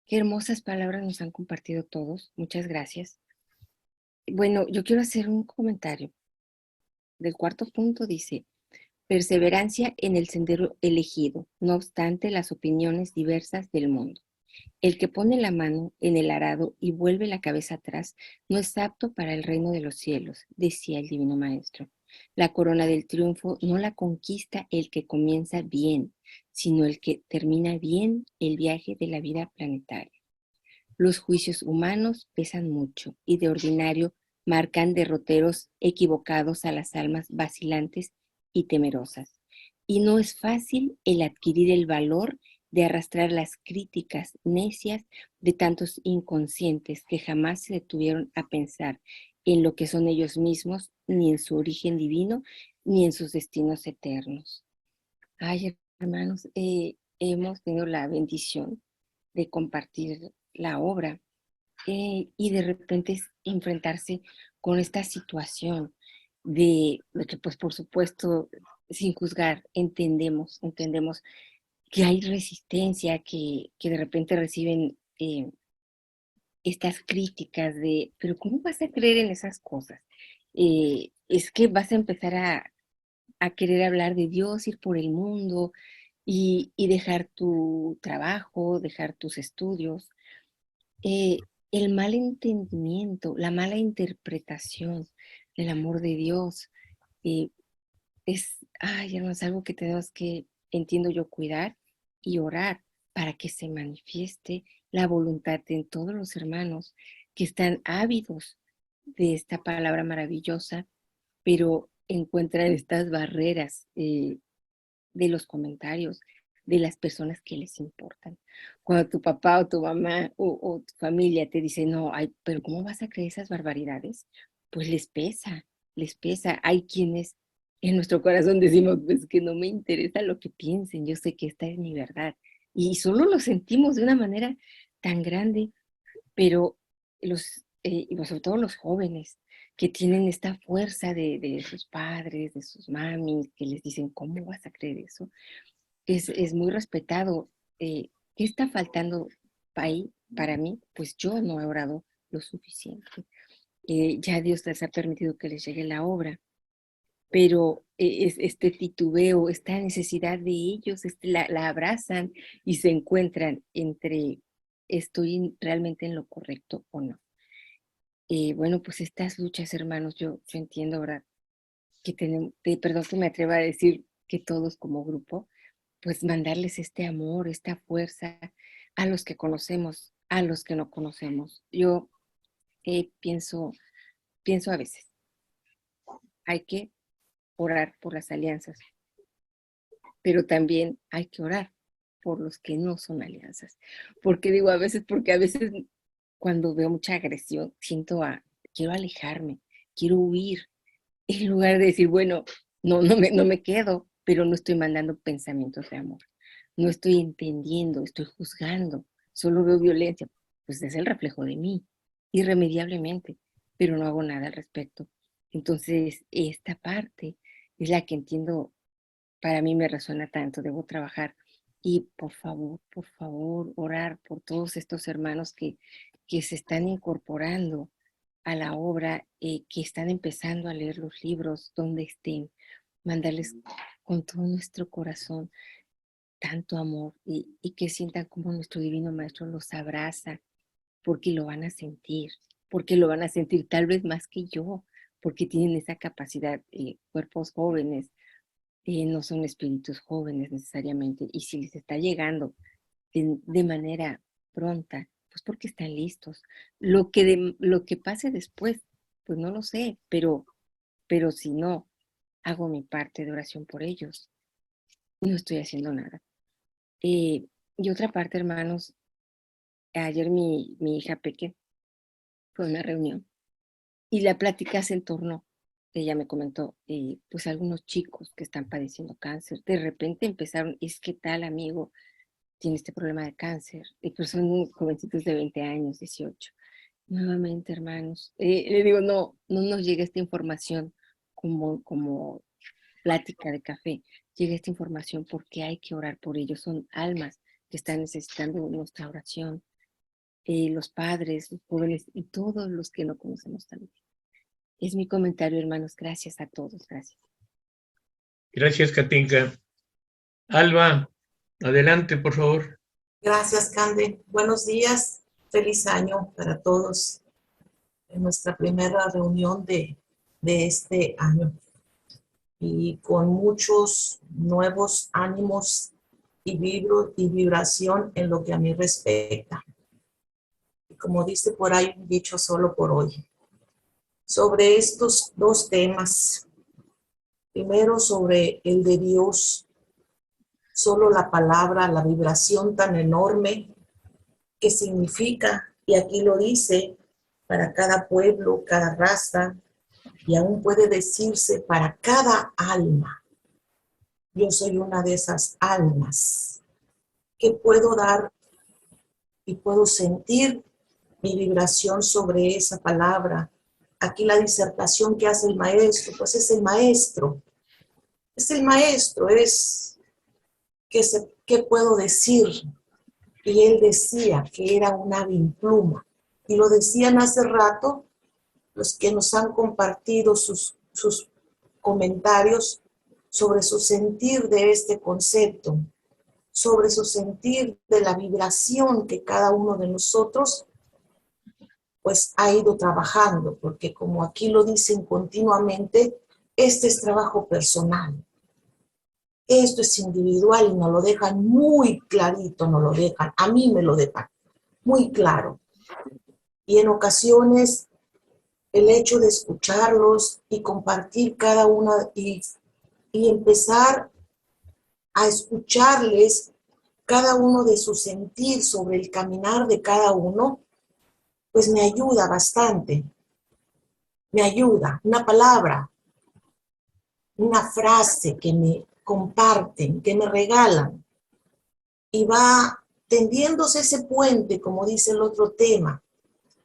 Qué hermosas palabras nos han compartido todos. Muchas gracias. Bueno, yo quiero hacer un comentario. Del cuarto punto dice, perseverancia en el sendero elegido, no obstante las opiniones diversas del mundo. El que pone la mano en el arado y vuelve la cabeza atrás no es apto para el reino de los cielos, decía el Divino Maestro. La corona del triunfo no la conquista el que comienza bien, sino el que termina bien el viaje de la vida planetaria. Los juicios humanos pesan mucho y de ordinario marcan derroteros equivocados a las almas vacilantes y temerosas. Y no es fácil el adquirir el valor de arrastrar las críticas necias de tantos inconscientes que jamás se detuvieron a pensar en lo que son ellos mismos, ni en su origen divino, ni en sus destinos eternos. Ay, hermanos, hemos tenido la bendición de compartir la obra y de repente enfrentarse con esta situación de que, pues, por supuesto, sin juzgar, entendemos que hay resistencia, que de repente reciben estas críticas de, pero ¿cómo vas a creer en esas cosas? Es que vas a empezar a querer hablar de Dios, ir por el mundo y dejar tu trabajo, dejar tus estudios. El mal entendimiento, la mala interpretación del amor de Dios es algo que tenemos que, entiendo yo, cuidar y orar para que se manifieste la voluntad en todos los hermanos que están ávidos de esta palabra maravillosa, pero encuentran estas barreras de los comentarios de las personas que les importan. Cuando tu papá o tu mamá o tu familia te dice, no, ay, pero ¿cómo vas a creer esas barbaridades? Pues les pesa, les pesa. Hay quienes en nuestro corazón decimos, pues que no me interesa lo que piensen, yo sé que esta es mi verdad. Y solo lo sentimos de una manera tan grande, pero sobre todo los jóvenes que tienen esta fuerza de sus padres, de sus mamis, que les dicen, ¿cómo vas a creer eso? Es muy respetado. ¿Qué está faltando ahí para mí? Pues yo no he orado lo suficiente. Ya Dios les ha permitido que les llegue la obra, pero este titubeo, esta necesidad de ellos, la abrazan y se encuentran entre estoy realmente en lo correcto o no. Bueno, pues estas luchas, hermanos, yo entiendo, ¿verdad? Que tenemos, perdón que me atreva a decir que todos como grupo, pues mandarles este amor, esta fuerza a los que conocemos, a los que no conocemos. Yo pienso a veces, hay que orar por las alianzas, pero también hay que orar por los que no son alianzas. Porque digo a veces, porque a veces cuando veo mucha agresión, quiero alejarme, quiero huir, en lugar de decir, bueno, no me quedo, pero no estoy mandando pensamientos de amor. No estoy entendiendo, estoy juzgando, solo veo violencia. Pues es el reflejo de mí, irremediablemente, pero no hago nada al respecto. Entonces, esta parte es la que entiendo, para mí me resuena tanto, debo trabajar. Y por favor, orar por todos estos hermanos que se están incorporando a la obra, que están empezando a leer los libros, donde estén, mandarles con todo nuestro corazón tanto amor y que sientan como nuestro Divino Maestro los abraza, porque lo van a sentir, porque lo van a sentir tal vez más que yo, porque tienen esa capacidad, cuerpos jóvenes, no son espíritus jóvenes necesariamente, y si les está llegando de manera pronta, pues porque están listos. Lo que pase después, pues no lo sé, pero si no hago mi parte de oración por ellos, no estoy haciendo nada. Y otra parte, hermanos, ayer mi hija pequeña fue a una reunión y la plática se entornó. Ella me comentó, pues algunos chicos que están padeciendo cáncer, de repente empezaron, es que tal amigo tiene este problema de cáncer, y pues son jovencitos de 20 años, 18. Nuevamente, hermanos, le digo, no nos llega esta información como plática de café, llega esta información porque hay que orar por ellos, son almas que están necesitando nuestra oración, los padres, los jóvenes y todos los que no conocemos también. Es mi comentario, hermanos, gracias a todos, gracias. Gracias, Katinka. Alba, adelante, por favor. Gracias, Cande. Buenos días. Feliz año para todos en nuestra primera reunión de este año. Y con muchos nuevos ánimos y vibración en lo que a mí respecta. Y como dice por ahí un dicho, solo por hoy. Sobre estos dos temas. Primero sobre el de Dios. Solo la palabra, la vibración tan enorme que significa, y aquí lo dice, para cada pueblo, cada raza, y aún puede decirse para cada alma. Yo soy una de esas almas que puedo dar y puedo sentir mi vibración sobre esa palabra. Aquí la disertación que hace el maestro, pues es el maestro. Es el maestro, es ¿qué puedo decir? Y él decía que era un hábil pluma. Y lo decían hace rato los que nos han compartido sus comentarios sobre su sentir de este concepto, sobre su sentir de la vibración que cada uno de nosotros pues ha ido trabajando, porque como aquí lo dicen continuamente, este es trabajo personal. Esto es individual y nos lo dejan muy clarito, nos lo dejan, a mí me lo dejan muy claro. Y en ocasiones el hecho de escucharlos y compartir cada una y empezar a escucharles cada uno de su sentir sobre el caminar de cada uno, pues me ayuda bastante. Me ayuda, una palabra, una frase que me comparten, que me regalan, y va tendiéndose ese puente, como dice el otro tema,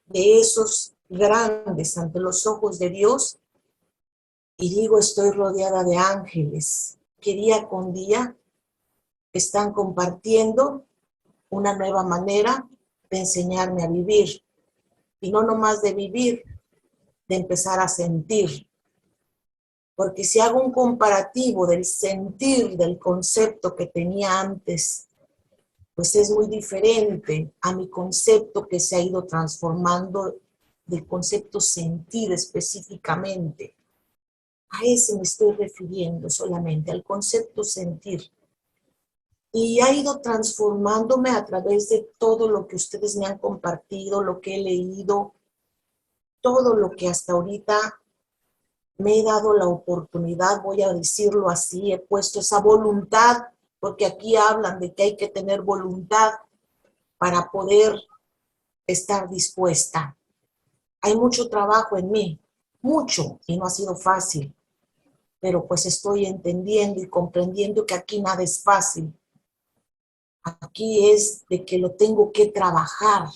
de esos grandes ante los ojos de Dios, y digo, estoy rodeada de ángeles que día con día están compartiendo una nueva manera de enseñarme a vivir, y no nomás de vivir, de empezar a sentir. Porque si hago un comparativo del sentir del concepto que tenía antes, pues es muy diferente a mi concepto que se ha ido transformando del concepto sentir específicamente. A ese me estoy refiriendo solamente, al concepto sentir. Y ha ido transformándome a través de todo lo que ustedes me han compartido, lo que he leído, todo lo que hasta ahorita me he dado la oportunidad, voy a decirlo así, he puesto esa voluntad, porque aquí hablan de que hay que tener voluntad para poder estar dispuesta. Hay mucho trabajo en mí, mucho, y no ha sido fácil, pero pues estoy entendiendo y comprendiendo que aquí nada es fácil. Aquí es de que lo tengo que trabajar.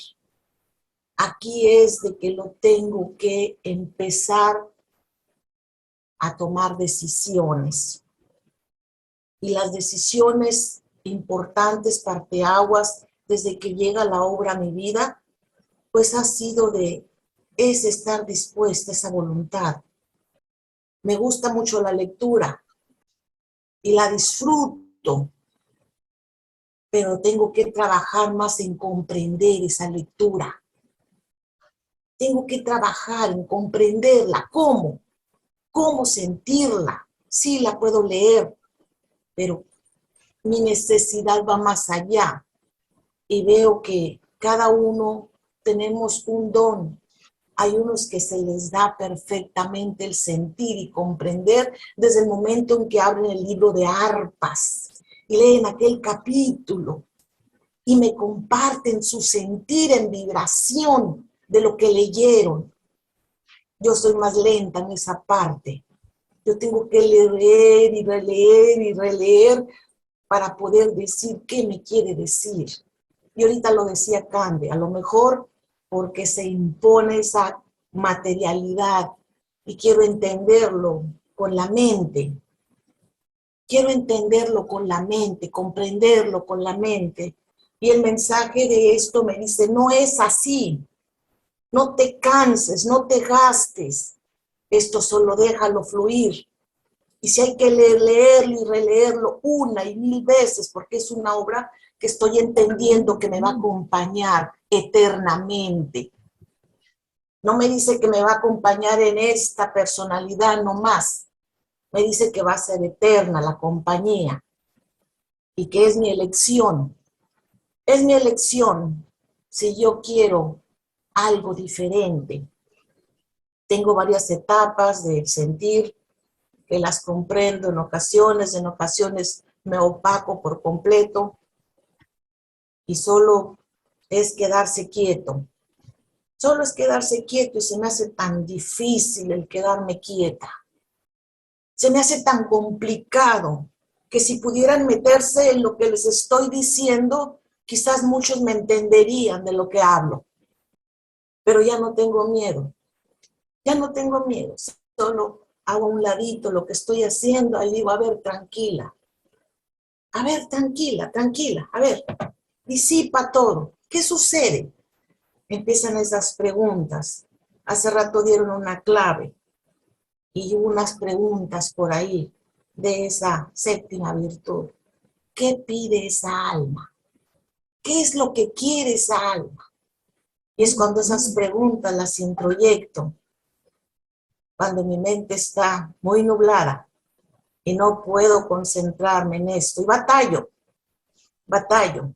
Aquí es de que lo tengo que empezar a tomar decisiones. Y las decisiones importantes, parteaguas, desde que llega la obra a mi vida, pues ha sido es estar dispuesta, esa voluntad. Me gusta mucho la lectura y la disfruto, pero tengo que trabajar más en comprender esa lectura. Tengo que trabajar en comprenderla. ¿Cómo? ¿Cómo sentirla? Sí, la puedo leer, pero mi necesidad va más allá. Y veo que cada uno tenemos un don. Hay unos que se les da perfectamente el sentir y comprender desde el momento en que abren el libro de arpas y leen aquel capítulo y me comparten su sentir en vibración de lo que leyeron. Yo soy más lenta en esa parte. Yo tengo que leer y releer y releer para poder decir qué me quiere decir. Y ahorita lo decía Cande, a lo mejor porque se impone esa materialidad y quiero entenderlo con la mente. Quiero entenderlo con la mente, comprenderlo con la mente. Y el mensaje de esto me dice, no es así. No te canses, no te gastes. Esto solo déjalo fluir. Y si hay que leerlo y releerlo una y mil veces, porque es una obra que estoy entendiendo que me va a acompañar eternamente. No me dice que me va a acompañar en esta personalidad nomás. Me dice que va a ser eterna la compañía y que es mi elección. Es mi elección si yo quiero algo diferente. Tengo varias etapas de sentir que las comprendo en ocasiones me opaco por completo y solo es quedarse quieto. Solo es quedarse quieto y se me hace tan difícil el quedarme quieta. Se me hace tan complicado que si pudieran meterse en lo que les estoy diciendo, quizás muchos me entenderían de lo que hablo. Pero ya no tengo miedo. Ya no tengo miedo. Solo hago a un ladito lo que estoy haciendo, ahí digo, a ver, tranquila. A ver, tranquila, tranquila. A ver, disipa todo. ¿Qué sucede? Empiezan esas preguntas. Hace rato dieron una clave y unas preguntas por ahí de esa séptima virtud. ¿Qué pide esa alma? ¿Qué es lo que quiere esa alma? Y es cuando esas preguntas las introyecto, cuando mi mente está muy nublada y no puedo concentrarme en esto. Y batallo.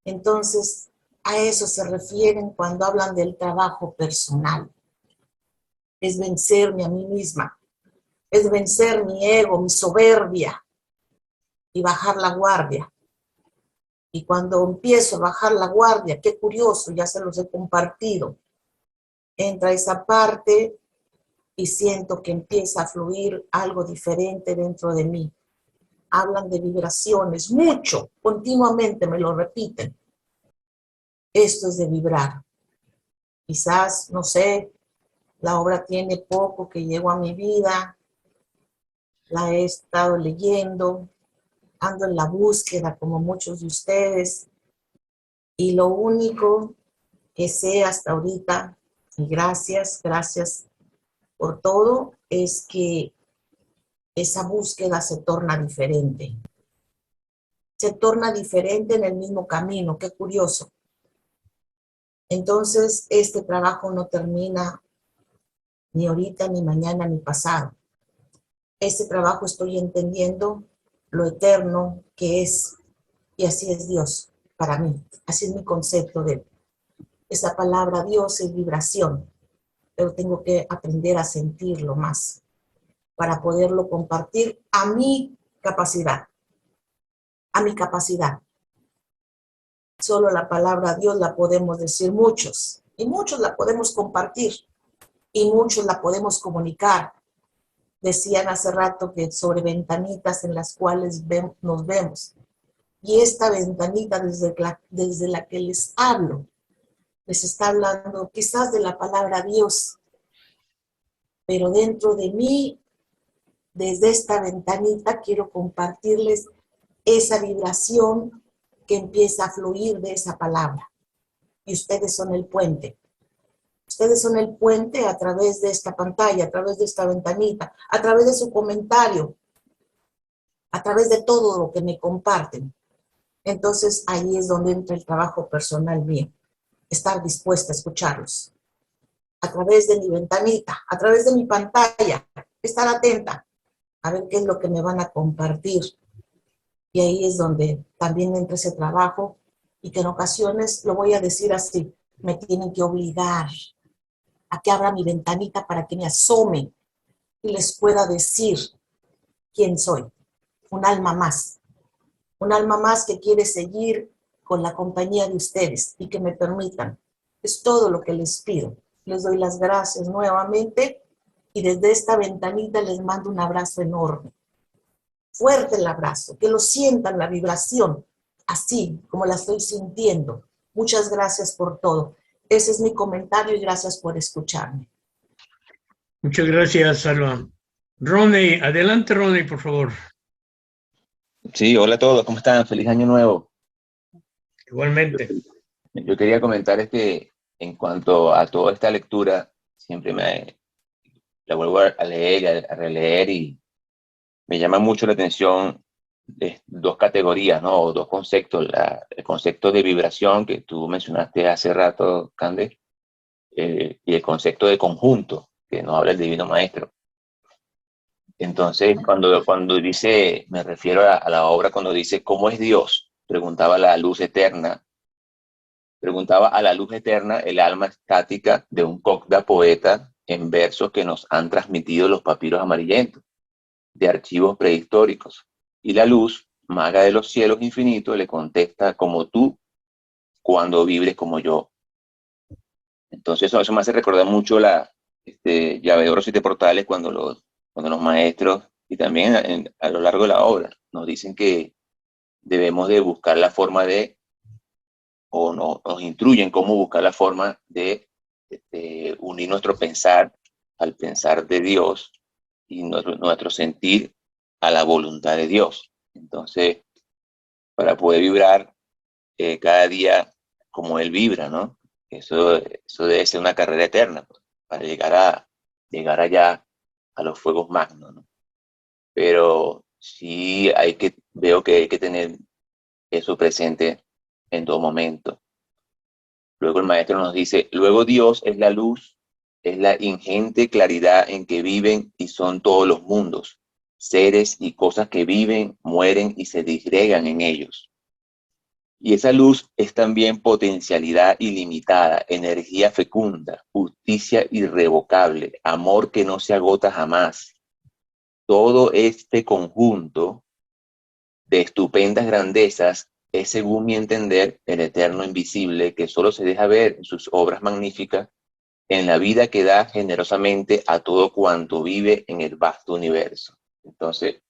Entonces, a eso se refieren cuando hablan del trabajo personal. Es vencerme a mí misma, es vencer mi ego, mi soberbia y bajar la guardia. Y cuando empiezo a bajar la guardia, qué curioso, ya se los he compartido, entra esa parte y siento que empieza a fluir algo diferente dentro de mí. Hablan de vibraciones, mucho, continuamente me lo repiten. Esto es de vibrar. Quizás, no sé, la obra tiene poco que llegó a mi vida, la he estado leyendo, ando en la búsqueda como muchos de ustedes, y lo único que sé hasta ahorita, y gracias por todo, es que esa búsqueda se torna diferente. Se torna diferente en el mismo camino, qué curioso. Entonces, este trabajo no termina ni ahorita, ni mañana, ni pasado. Este trabajo estoy entendiendo lo eterno que es, y así es Dios para mí. Así es mi concepto de esa palabra. Dios es vibración, pero tengo que aprender a sentirlo más para poderlo compartir a mi capacidad. A mi capacidad. Solo la palabra Dios la podemos decir muchos, y muchos la podemos compartir, y muchos la podemos comunicar. Decían hace rato que sobre ventanitas en las cuales nos vemos. Y esta ventanita desde la que les hablo, les está hablando quizás de la palabra Dios, pero dentro de mí, desde esta ventanita, quiero compartirles esa vibración que empieza a fluir de esa palabra. Y ustedes son el puente. Ustedes son el puente a través de esta pantalla, a través de esta ventanita, a través de su comentario, a través de todo lo que me comparten. Entonces, ahí es donde entra el trabajo personal mío. Estar dispuesta a escucharlos. a través de mi ventanita, a través de mi pantalla, estar atenta a ver qué es lo que me van a compartir. Y ahí es donde también entra ese trabajo y que en ocasiones, lo voy a decir así, me tienen que obligar a que abra mi ventanita para que me asome y les pueda decir quién soy. Un alma más que quiere seguir con la compañía de ustedes y que me permitan. Es todo lo que les pido. Les doy las gracias nuevamente y desde esta ventanita les mando un abrazo enorme. Fuerte el abrazo, que lo sientan la vibración, así como la estoy sintiendo. Muchas gracias por todo. Ese es mi comentario y gracias por escucharme. Muchas gracias, Salva. Ronnie, adelante, Ronnie, por favor. Sí, hola a todos, ¿cómo están? Feliz año nuevo. Igualmente. Yo quería comentar que en cuanto a toda esta lectura, siempre la vuelvo a leer, a releer y me llama mucho la atención dos categorías, ¿no? O dos conceptos. El concepto de vibración que tú mencionaste hace rato, Cande, y el concepto de conjunto, que nos habla el Divino Maestro. Entonces, cuando dice, me refiero a la obra, cuando dice, ¿cómo es Dios? Preguntaba a la luz eterna el alma estática de un Cogda poeta en versos que nos han transmitido los papiros amarillentos de archivos prehistóricos. Y la luz, maga de los cielos infinitos, le contesta, como tú, cuando vibres como yo. Entonces eso me hace recordar mucho la llave de oro 7 portales cuando los maestros, y también a lo largo de la obra, nos dicen que debemos de buscar la forma de, o nos instruyen cómo buscar la forma de unir nuestro pensar al pensar de Dios y nuestro sentir a la voluntad de Dios. Entonces, para poder vibrar cada día como Él vibra, ¿no? Eso debe ser una carrera eterna, pues, para llegar allá a los fuegos magnos, ¿no? Pero sí veo que hay que tener eso presente en todo momento. Luego el maestro nos dice, luego Dios es la luz, es la ingente claridad en que viven y son todos los mundos, seres y cosas que viven, mueren y se disgregan en ellos. Y esa luz es también potencialidad ilimitada, energía fecunda, justicia irrevocable, amor que no se agota jamás. Todo este conjunto de estupendas grandezas es, según mi entender, el eterno invisible que solo se deja ver en sus obras magníficas, en la vida que da generosamente a todo cuanto vive en el vasto universo. Entonces,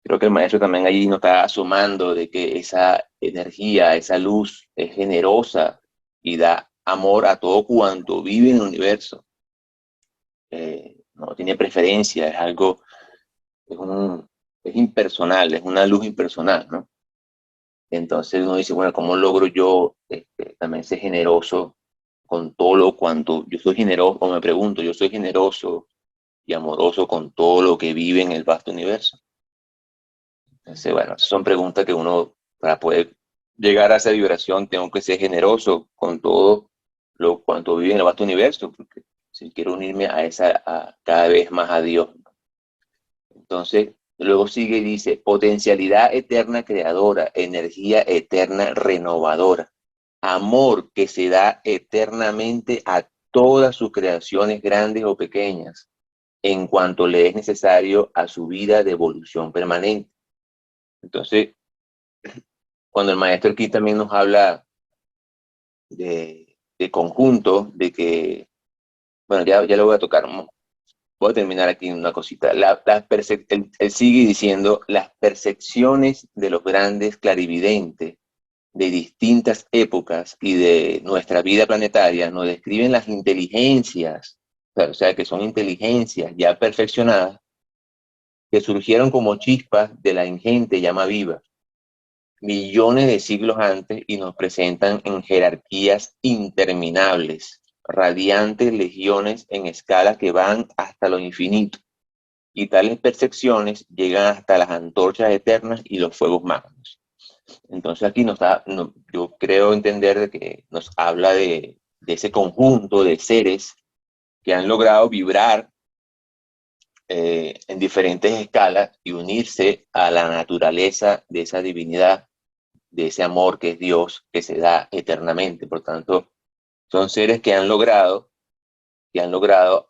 creo que el maestro también allí nos está asomando de que esa energía, esa luz es generosa y da amor a todo cuanto vive en el universo. No tiene preferencia, es impersonal, es una luz impersonal, ¿no? Entonces uno dice, bueno, ¿cómo logro yo también ser generoso con todo lo cuanto yo soy generoso? O me pregunto, ¿yo soy generoso y amoroso con todo lo que vive en el vasto universo? Entonces, bueno, son preguntas que uno, para poder llegar a esa vibración, tengo que ser generoso con todo lo cuanto vive en el vasto universo, porque si quiero unirme a cada vez más a Dios. Entonces, luego sigue y dice, potencialidad eterna creadora, energía eterna renovadora, amor que se da eternamente a todas sus creaciones grandes o pequeñas, en cuanto le es necesario a su vida de evolución permanente. Entonces, cuando el maestro aquí también nos habla de conjunto, de que, bueno, ya lo voy a tocar, voy a terminar aquí una cosita. Él sigue diciendo, las percepciones de los grandes clarividentes de distintas épocas y de nuestra vida planetaria nos describen las inteligencias, o sea, que son inteligencias ya perfeccionadas, que surgieron como chispas de la ingente llama viva, millones de siglos antes, y nos presentan en jerarquías interminables, radiantes legiones en escalas que van hasta lo infinito, y tales percepciones llegan hasta las antorchas eternas y los fuegos magnos. Entonces aquí yo creo entender de que nos habla de ese conjunto de seres que han logrado vibrar en diferentes escalas y unirse a la naturaleza de esa divinidad, de ese amor que es Dios, que se da eternamente. Por tanto, son seres que han logrado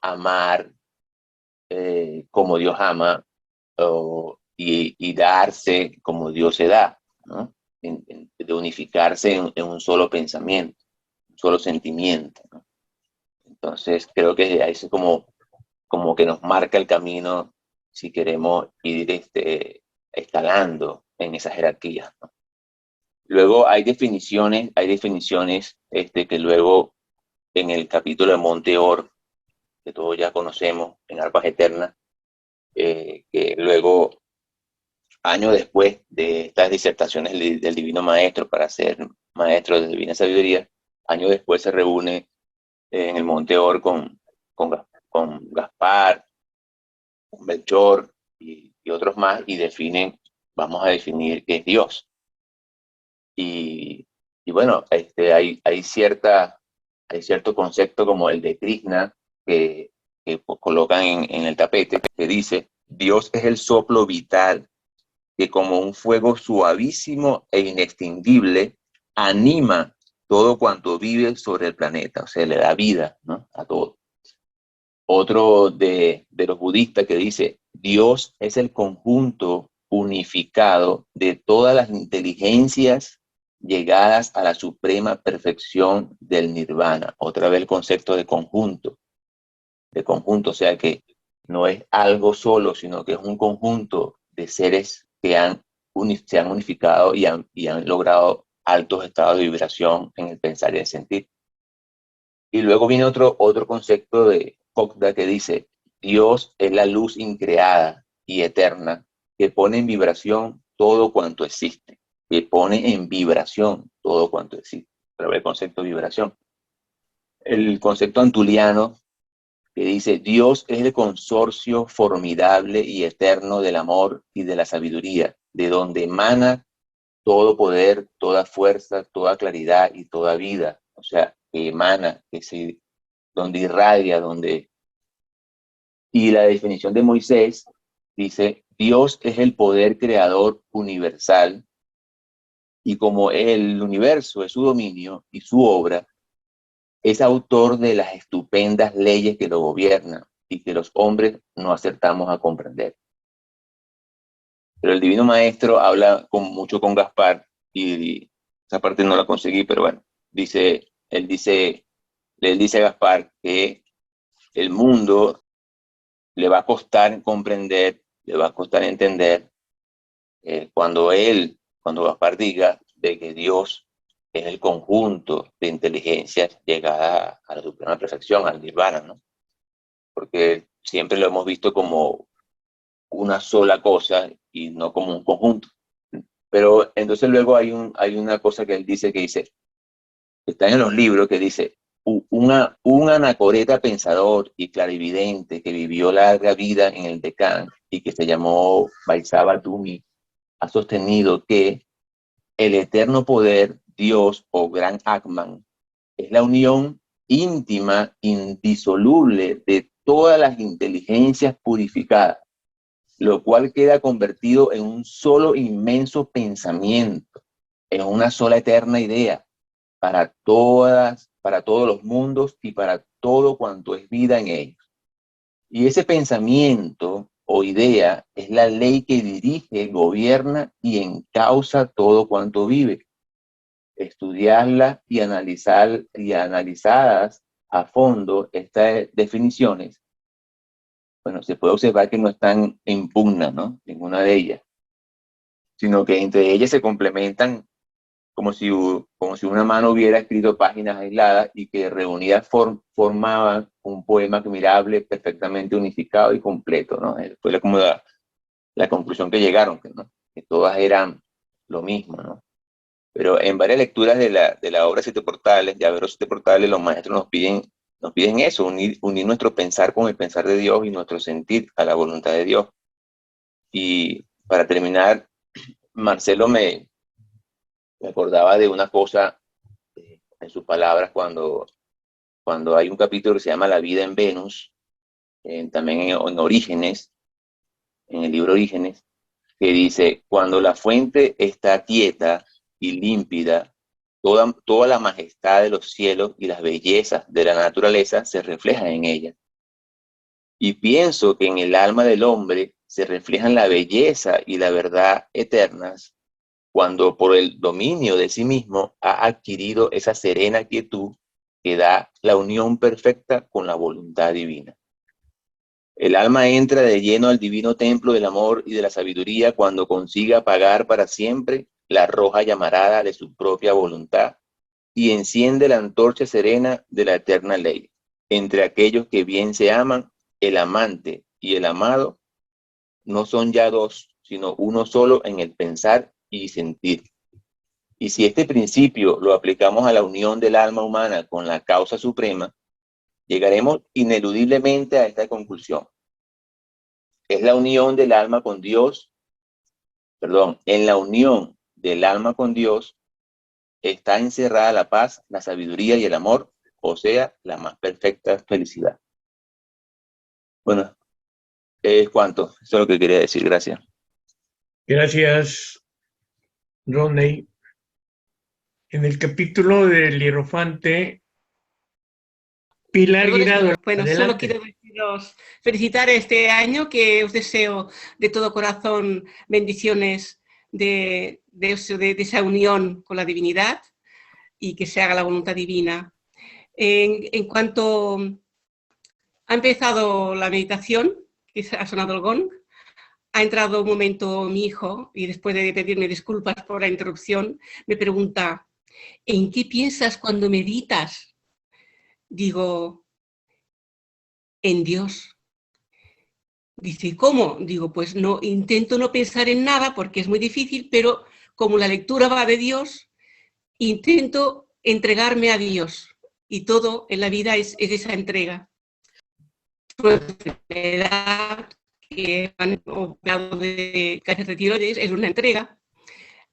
amar como Dios ama, y darse como Dios se da, ¿no? De unificarse en un solo pensamiento, un solo sentimiento, ¿no? Entonces, creo que ahí es como que nos marca el camino si queremos ir escalando en esa jerarquía, ¿no? Luego hay definiciones que luego en el capítulo de Monte Or, que todos ya conocemos, en Arpas Eternas, que luego, años después de estas disertaciones del Divino Maestro para ser maestro de Divina Sabiduría, años después se reúne en el Monte Or con Gaspar, con Melchor y otros más, y vamos a definir qué es Dios. Y bueno, hay cierto concepto como el de Krishna que colocan en el tapete, que dice: Dios es el soplo vital que como un fuego suavísimo e inextinguible anima todo cuanto vive sobre el planeta, o sea, le da vida, ¿no?, a todo. Otro de los budistas que dice: Dios es el conjunto unificado de todas las inteligencias llegadas a la suprema perfección del nirvana. Otra vez el concepto de conjunto, o sea que no es algo solo, sino que es un conjunto de seres que se han unificado y han logrado altos estados de vibración en el pensar y el sentir. Y luego viene otro concepto de Kokda que dice: Dios es la luz increada y eterna que pone en vibración todo cuanto existe. Que pone en vibración todo cuanto existe. Pero el concepto de vibración. El concepto antuliano que dice: Dios es el consorcio formidable y eterno del amor y de la sabiduría, de donde emana todo poder, toda fuerza, toda claridad y toda vida. O sea, que emana, donde irradia, Y la definición de Moisés dice: Dios es el poder creador universal, y como el universo es su dominio y su obra, es autor de las estupendas leyes que lo gobiernan y que los hombres no acertamos a comprender. Pero el Divino Maestro habla mucho con Gaspar, y esa parte no la conseguí, pero bueno, él dice a Gaspar que el mundo le va a costar comprender, le va a costar entender, cuando Gaspar diga de que Dios es el conjunto de inteligencias llegada a la suprema perfección, al nirvana, ¿no? Porque siempre lo hemos visto como una sola cosa y no como un conjunto. Pero entonces luego hay una cosa que él dice, está en los libros, que dice: un anacoreta pensador y clarividente que vivió larga vida en el Deccan y que se llamó Vaisava Tumi, ha sostenido que el eterno poder, Dios o Gran Atman, es la unión íntima, indisoluble de todas las inteligencias purificadas, lo cual queda convertido en un solo inmenso pensamiento, en una sola eterna idea, para todos los mundos y para todo cuanto es vida en ellos. Y ese pensamiento o idea es la ley que dirige, gobierna y encausa todo cuanto vive. Estudiarla y analizadas a fondo estas definiciones, bueno, se puede observar que no están en pugna, ¿no?, ninguna de ellas, sino que entre ellas se complementan como si una mano hubiera escrito páginas aisladas y que reunidas formaban un poema admirable, perfectamente unificado y completo, ¿no? Fue como la conclusión que llegaron, que todas eran lo mismo, ¿no? Pero en varias lecturas de la obra Siete Portales, de Averos Siete Portales, los maestros nos piden eso, unir nuestro pensar con el pensar de Dios y nuestro sentir a la voluntad de Dios. Y para terminar, Marcelo me acordaba de una cosa en sus palabras cuando cuando hay un capítulo que se llama La vida en Venus, también en Orígenes, en el libro Orígenes, que dice, cuando la fuente está quieta y límpida, toda la majestad de los cielos y las bellezas de la naturaleza se reflejan en ella. Y pienso que en el alma del hombre se reflejan la belleza y la verdad eternas cuando por el dominio de sí mismo ha adquirido esa serena quietud que da la unión perfecta con la voluntad divina. El alma entra de lleno al divino templo del amor y de la sabiduría cuando consigue apagar para siempre la roja llamarada de su propia voluntad y enciende la antorcha serena de la eterna ley. Entre aquellos que bien se aman, el amante y el amado no son ya dos, sino uno solo en el pensar y sentir. Y si este principio lo aplicamos a la unión del alma humana con la causa suprema, llegaremos ineludiblemente a esta conclusión. Es la unión del alma con Dios, en la unión del alma con Dios está encerrada la paz, la sabiduría y el amor, o sea, la más perfecta felicidad. Bueno, es cuanto, eso es lo que quería decir, gracias. Gracias, Rodney. En el capítulo del hierofante, Pilar Guirado. Bueno, adelante. solo quiero deciros, felicitar este año, que os deseo de todo corazón bendiciones de esa unión con la divinidad y que se haga la voluntad divina. En cuanto ha empezado la meditación, que ha sonado el gong, ha entrado un momento mi hijo y después de pedirme disculpas por la interrupción, me pregunta, ¿en qué piensas cuando meditas? Digo, en Dios. Dice, ¿cómo? Digo, pues no, intento no pensar en nada porque es muy difícil, pero como la lectura va de Dios, intento entregarme a Dios. Y todo en la vida es esa entrega. Su enfermedad, que han operado de cáncer de tiroides, es una entrega.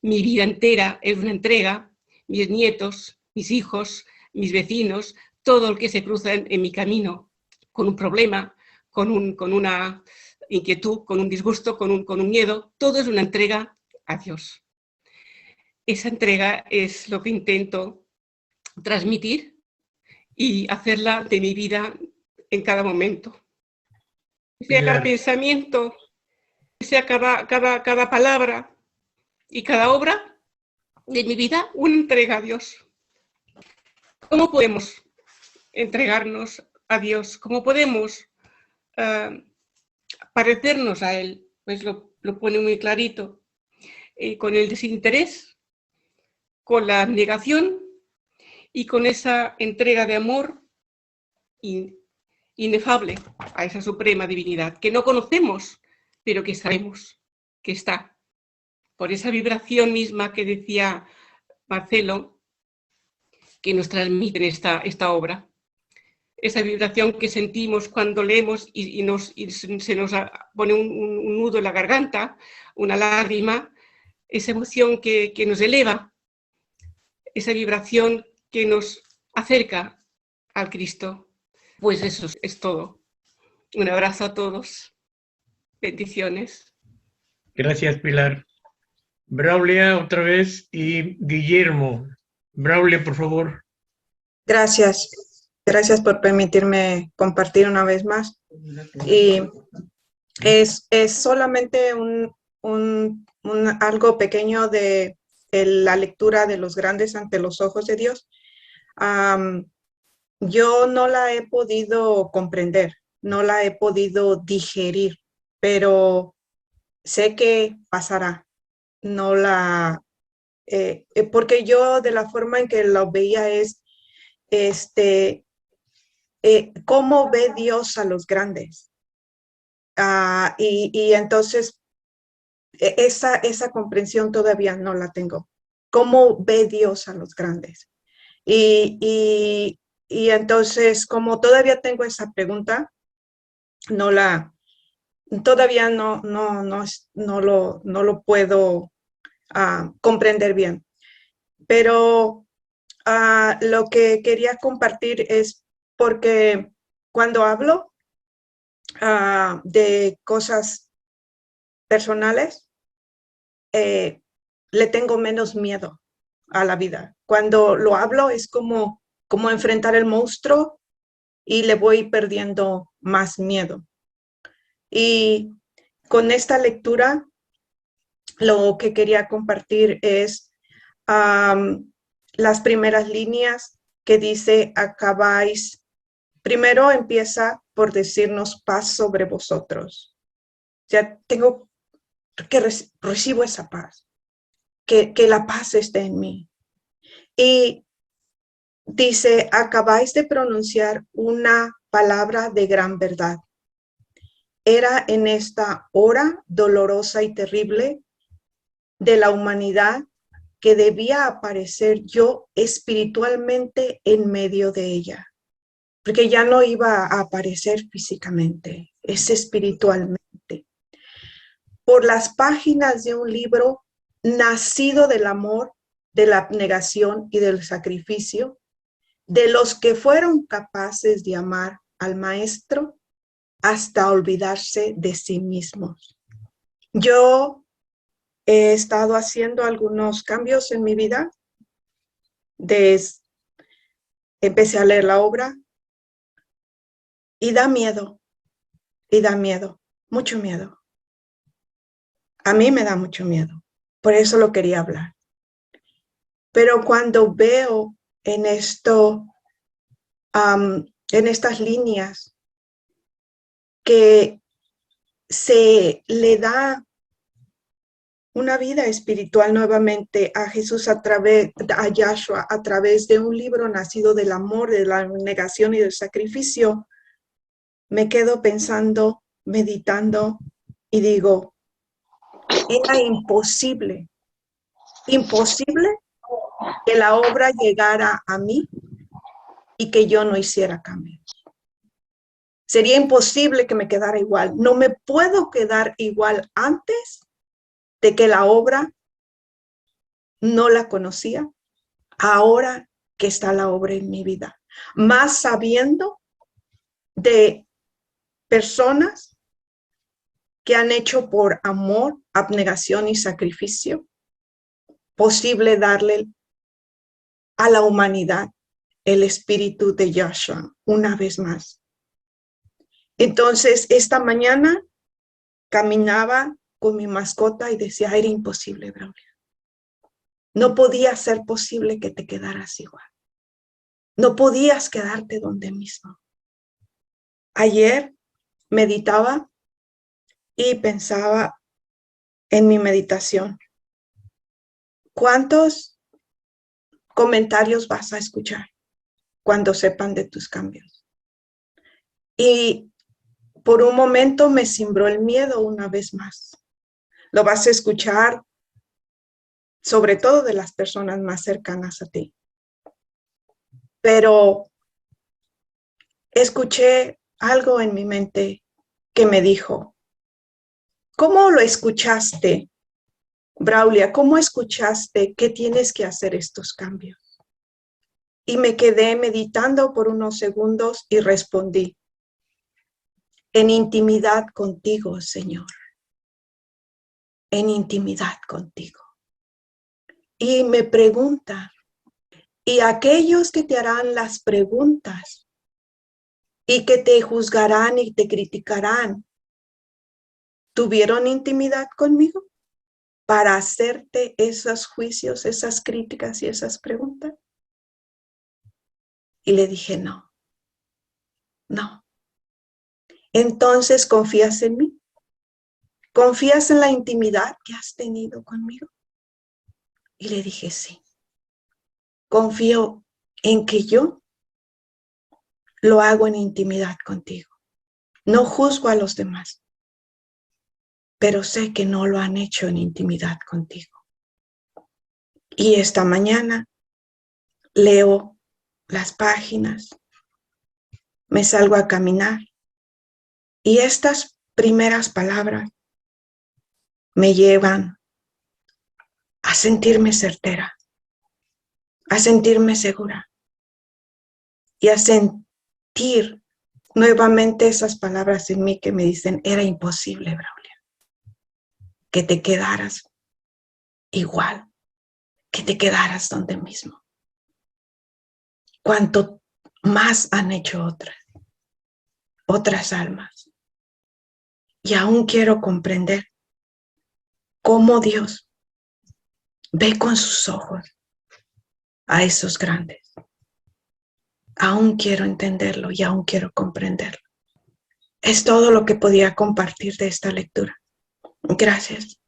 Mi vida entera es una entrega. Mis nietos, mis hijos, mis vecinos, todo el que se cruza en mi camino con un problema, con una inquietud, con un disgusto, con un miedo, todo es una entrega a Dios. Esa entrega es lo que intento transmitir y hacerla de mi vida en cada momento. Sea cada pensamiento, sea cada palabra y cada obra de mi vida, una entrega a Dios. ¿Cómo podemos entregarnos a Dios? ¿Cómo podemos parecernos a Él? Pues lo pone muy clarito. Con el desinterés, con la negación y con esa entrega de amor inefable a esa suprema divinidad, que no conocemos, pero que sabemos que está. Por esa vibración misma que decía Marcelo, que nos transmite esta obra. Esa vibración que sentimos cuando leemos y se nos pone un nudo en la garganta, una lágrima, esa emoción que nos eleva, esa vibración que nos acerca al Cristo. Pues eso es todo. Un abrazo a todos. Bendiciones. Gracias, Pilar. Braulia otra vez y Guillermo. Braulia, por favor. Gracias. Gracias por permitirme compartir una vez más. Y es solamente algo pequeño de la lectura de los grandes ante los ojos de Dios. Yo no la he podido comprender, no la he podido digerir, pero sé que pasará. No la, porque yo de la forma en que lo veía es, cómo ve Dios a los grandes. Y entonces esa comprensión todavía no la tengo. ¿Cómo ve Dios a los grandes? Y entonces, como todavía tengo esa pregunta, todavía no lo puedo comprender bien. Pero lo que quería compartir es porque cuando hablo de cosas personales, le tengo menos miedo a la vida. Cuando lo hablo es como enfrentar el monstruo y le voy perdiendo más miedo. Y con esta lectura, lo que quería compartir es las primeras líneas que dice, acabáis. Primero empieza por decirnos paz sobre vosotros. Ya tengo que recibo esa paz, que la paz esté en mí. Y dice, acabáis de pronunciar una palabra de gran verdad. Era en esta hora dolorosa y terrible de la humanidad que debía aparecer yo espiritualmente en medio de ella, porque ya no iba a aparecer físicamente, es espiritualmente. Por las páginas de un libro nacido del amor, de la abnegación y del sacrificio, de los que fueron capaces de amar al Maestro hasta olvidarse de sí mismos. Yo he estado haciendo algunos cambios en mi vida. Empecé a leer la obra y da miedo, mucho miedo. A mí me da mucho miedo, por eso lo quería hablar. Pero cuando veo en esto, en estas líneas, que se le da una vida espiritual nuevamente a Jesús a Yahshua, a través de un libro nacido del amor, de la negación y del sacrificio, me quedo pensando, meditando y digo, era imposible que la obra llegara a mí y que yo no hiciera cambios. Sería imposible que me quedara igual. No me puedo quedar igual antes de que la obra no la conocía, ahora que está la obra en mi vida. Más sabiendo de personas que han hecho por amor, abnegación y sacrificio posible darle a la humanidad el espíritu de Yahshua una vez más. Entonces, esta mañana caminaba con mi mascota y decía, era imposible, Braulia. No podía ser posible que te quedaras igual. No podías quedarte donde mismo. Ayer meditaba y pensaba en mi meditación. ¿Cuántos comentarios vas a escuchar cuando sepan de tus cambios? Y por un momento me cimbró el miedo una vez más. Lo vas a escuchar sobre todo de las personas más cercanas a ti. Pero escuché algo en mi mente que me dijo, ¿cómo lo escuchaste, Braulia? ¿Cómo escuchaste que tienes que hacer estos cambios? Y me quedé meditando por unos segundos y respondí, en intimidad contigo, Señor. En intimidad contigo. Y me pregunta, ¿y aquellos que te harán las preguntas y que te juzgarán y te criticarán, tuvieron intimidad conmigo para hacerte esos juicios, esas críticas y esas preguntas? Y le dije, no. Entonces, ¿confías en mí? ¿Confías en la intimidad que has tenido conmigo? Y le dije, sí. Confío en que yo lo hago en intimidad contigo. No juzgo a los demás, pero sé que no lo han hecho en intimidad contigo. Y esta mañana leo las páginas, me salgo a caminar y estas primeras palabras me llevan a sentirme certera, a sentirme segura y a sentir sentir nuevamente esas palabras en mí que me dicen, era imposible, Braulio, que te quedaras igual, que te quedaras donde mismo. Cuanto más han hecho otras almas. Y aún quiero comprender cómo Dios ve con sus ojos a esos grandes. Aún quiero entenderlo y aún quiero comprenderlo. Es todo lo que podía compartir de esta lectura. Gracias.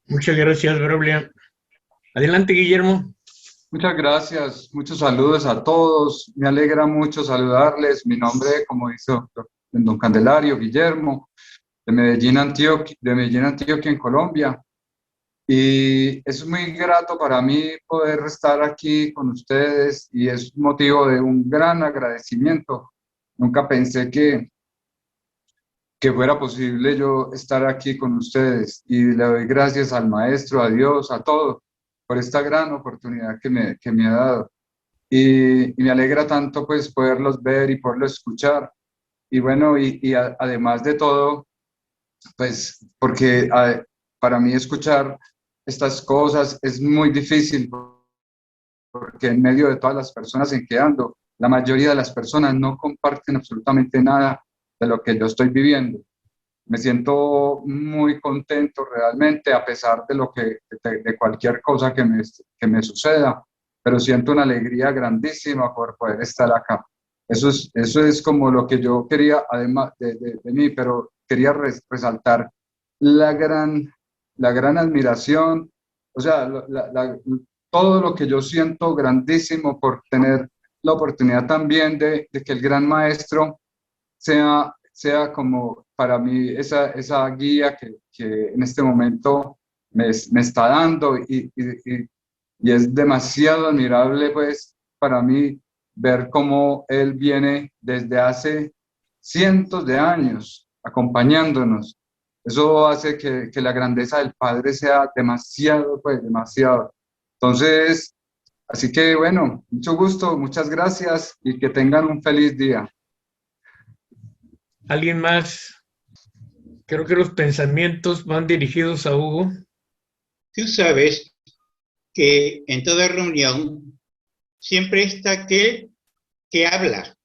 Muchas gracias, Braulio. Adelante, Guillermo. Muchas gracias, muchos saludos a todos. Me alegra mucho saludarles. Mi nombre, como dice don Candelario, Guillermo, de Medellín, Antioquia, en Colombia. Y es muy grato para mí poder estar aquí con ustedes y es motivo de un gran agradecimiento. Nunca pensé que fuera posible yo estar aquí con ustedes y le doy gracias al Maestro, a Dios, a todo, por esta gran oportunidad que me ha dado. Y me alegra tanto pues poderlos ver y poderlos escuchar. Y bueno, además de todo, pues porque para mí escuchar estas cosas es muy difícil, porque en medio de todas las personas en que ando, la mayoría de las personas no comparten absolutamente nada de lo que yo estoy viviendo. Me siento muy contento realmente, a pesar de de cualquier cosa que me suceda, pero siento una alegría grandísima por poder estar acá. Eso es como lo que yo quería, además de mí, pero quería resaltar la gran admiración, o sea, todo lo que yo siento grandísimo por tener la oportunidad también de que el gran maestro sea como para mí esa guía que en este momento me está dando y es demasiado admirable pues para mí ver cómo él viene desde hace cientos de años acompañándonos. Eso hace que la grandeza del Padre sea demasiado, pues demasiado. Entonces, así que bueno, mucho gusto, muchas gracias y que tengan un feliz día. ¿Alguien más? Creo que los pensamientos van dirigidos a Hugo. Tú sabes que en toda reunión siempre está aquel que habla,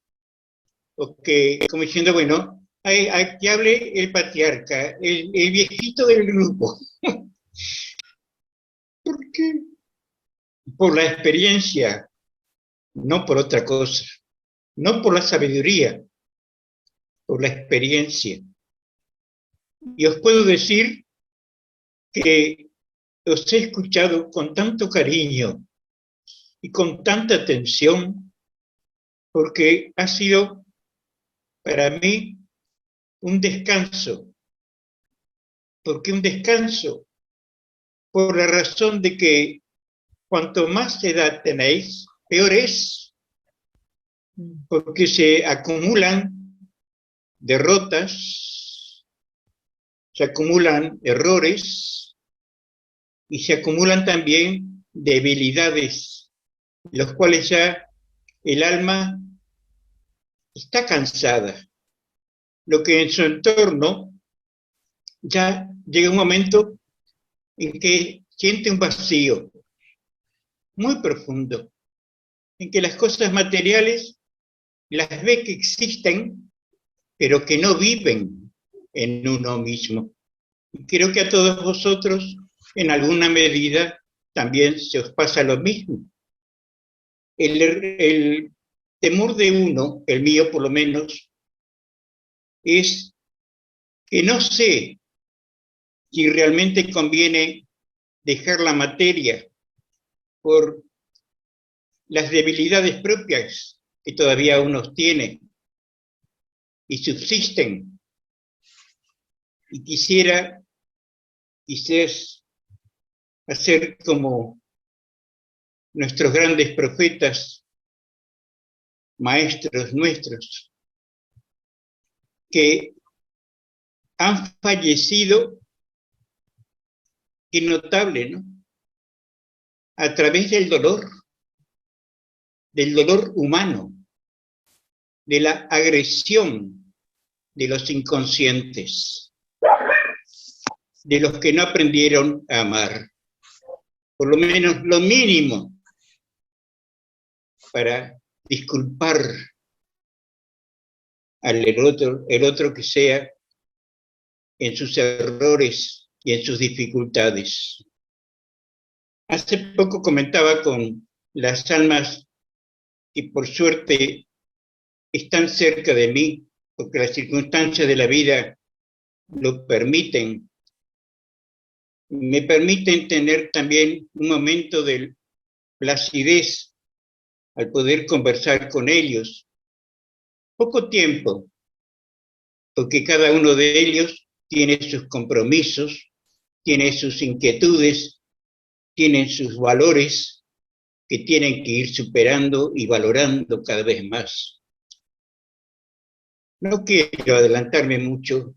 o que, como diciendo, bueno, que hable el patriarca, el viejito del grupo. ¿Por qué? Por la experiencia, no por otra cosa, no por la sabiduría, por la experiencia. Y os puedo decir que os he escuchado con tanto cariño y con tanta atención, porque ha sido para mí un descanso. ¿Por qué un descanso? Por la razón de que cuanto más edad tenéis, peor es, porque se acumulan derrotas, se acumulan errores y se acumulan también debilidades, los cuales ya el alma está cansada. Lo que en su entorno ya llega un momento en que siente un vacío muy profundo, en que las cosas materiales las ve que existen, pero que no viven en uno mismo. Y creo que a todos vosotros, en alguna medida, también se os pasa lo mismo. El temor de uno, el mío por lo menos, es que no sé si realmente conviene dejar la materia por las debilidades propias que todavía uno tiene y subsisten. Y quisiera quizás hacer como nuestros grandes profetas, maestros nuestros, que han fallecido, qué notable, ¿no? A través del dolor humano, de la agresión de los inconscientes, de los que no aprendieron a amar. Por lo menos lo mínimo para disculpar el otro que sea en sus errores y en sus dificultades. Hace poco comentaba con las almas que por suerte están cerca de mí, porque las circunstancias de la vida lo permiten. Me permiten tener también un momento de placidez al poder conversar con ellos. Poco tiempo, porque cada uno de ellos tiene sus compromisos, tiene sus inquietudes, tienen sus valores que tienen que ir superando y valorando cada vez más. No quiero adelantarme mucho,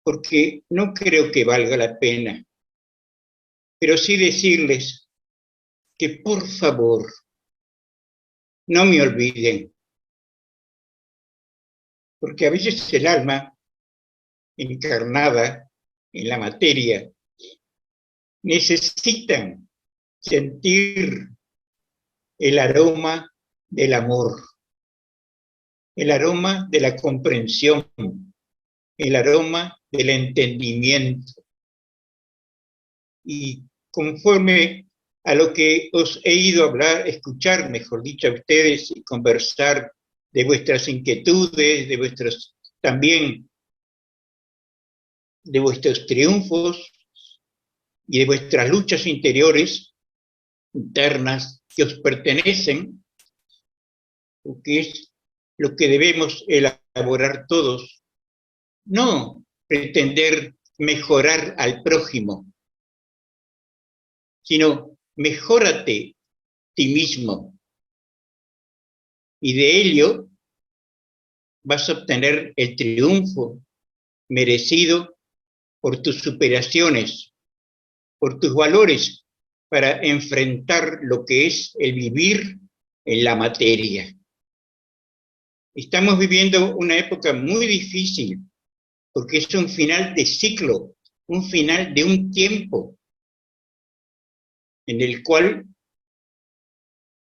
porque no creo que valga la pena, pero sí decirles que por favor no me olviden, porque a veces el alma encarnada en la materia necesitan sentir el aroma del amor, el aroma de la comprensión, el aroma del entendimiento. Y conforme a lo que os he ido a hablar, escuchar, mejor dicho, a ustedes y conversar de vuestras inquietudes, de vuestros también de vuestros triunfos y de vuestras luchas interiores, internas, que os pertenecen, porque es lo que debemos elaborar todos. No pretender mejorar al prójimo, sino mejórate ti mismo. Y de ello vas a obtener el triunfo merecido por tus superaciones, por tus valores, para enfrentar lo que es el vivir en la materia. Estamos viviendo una época muy difícil, porque es un final de ciclo, un final de un tiempo, en el cual,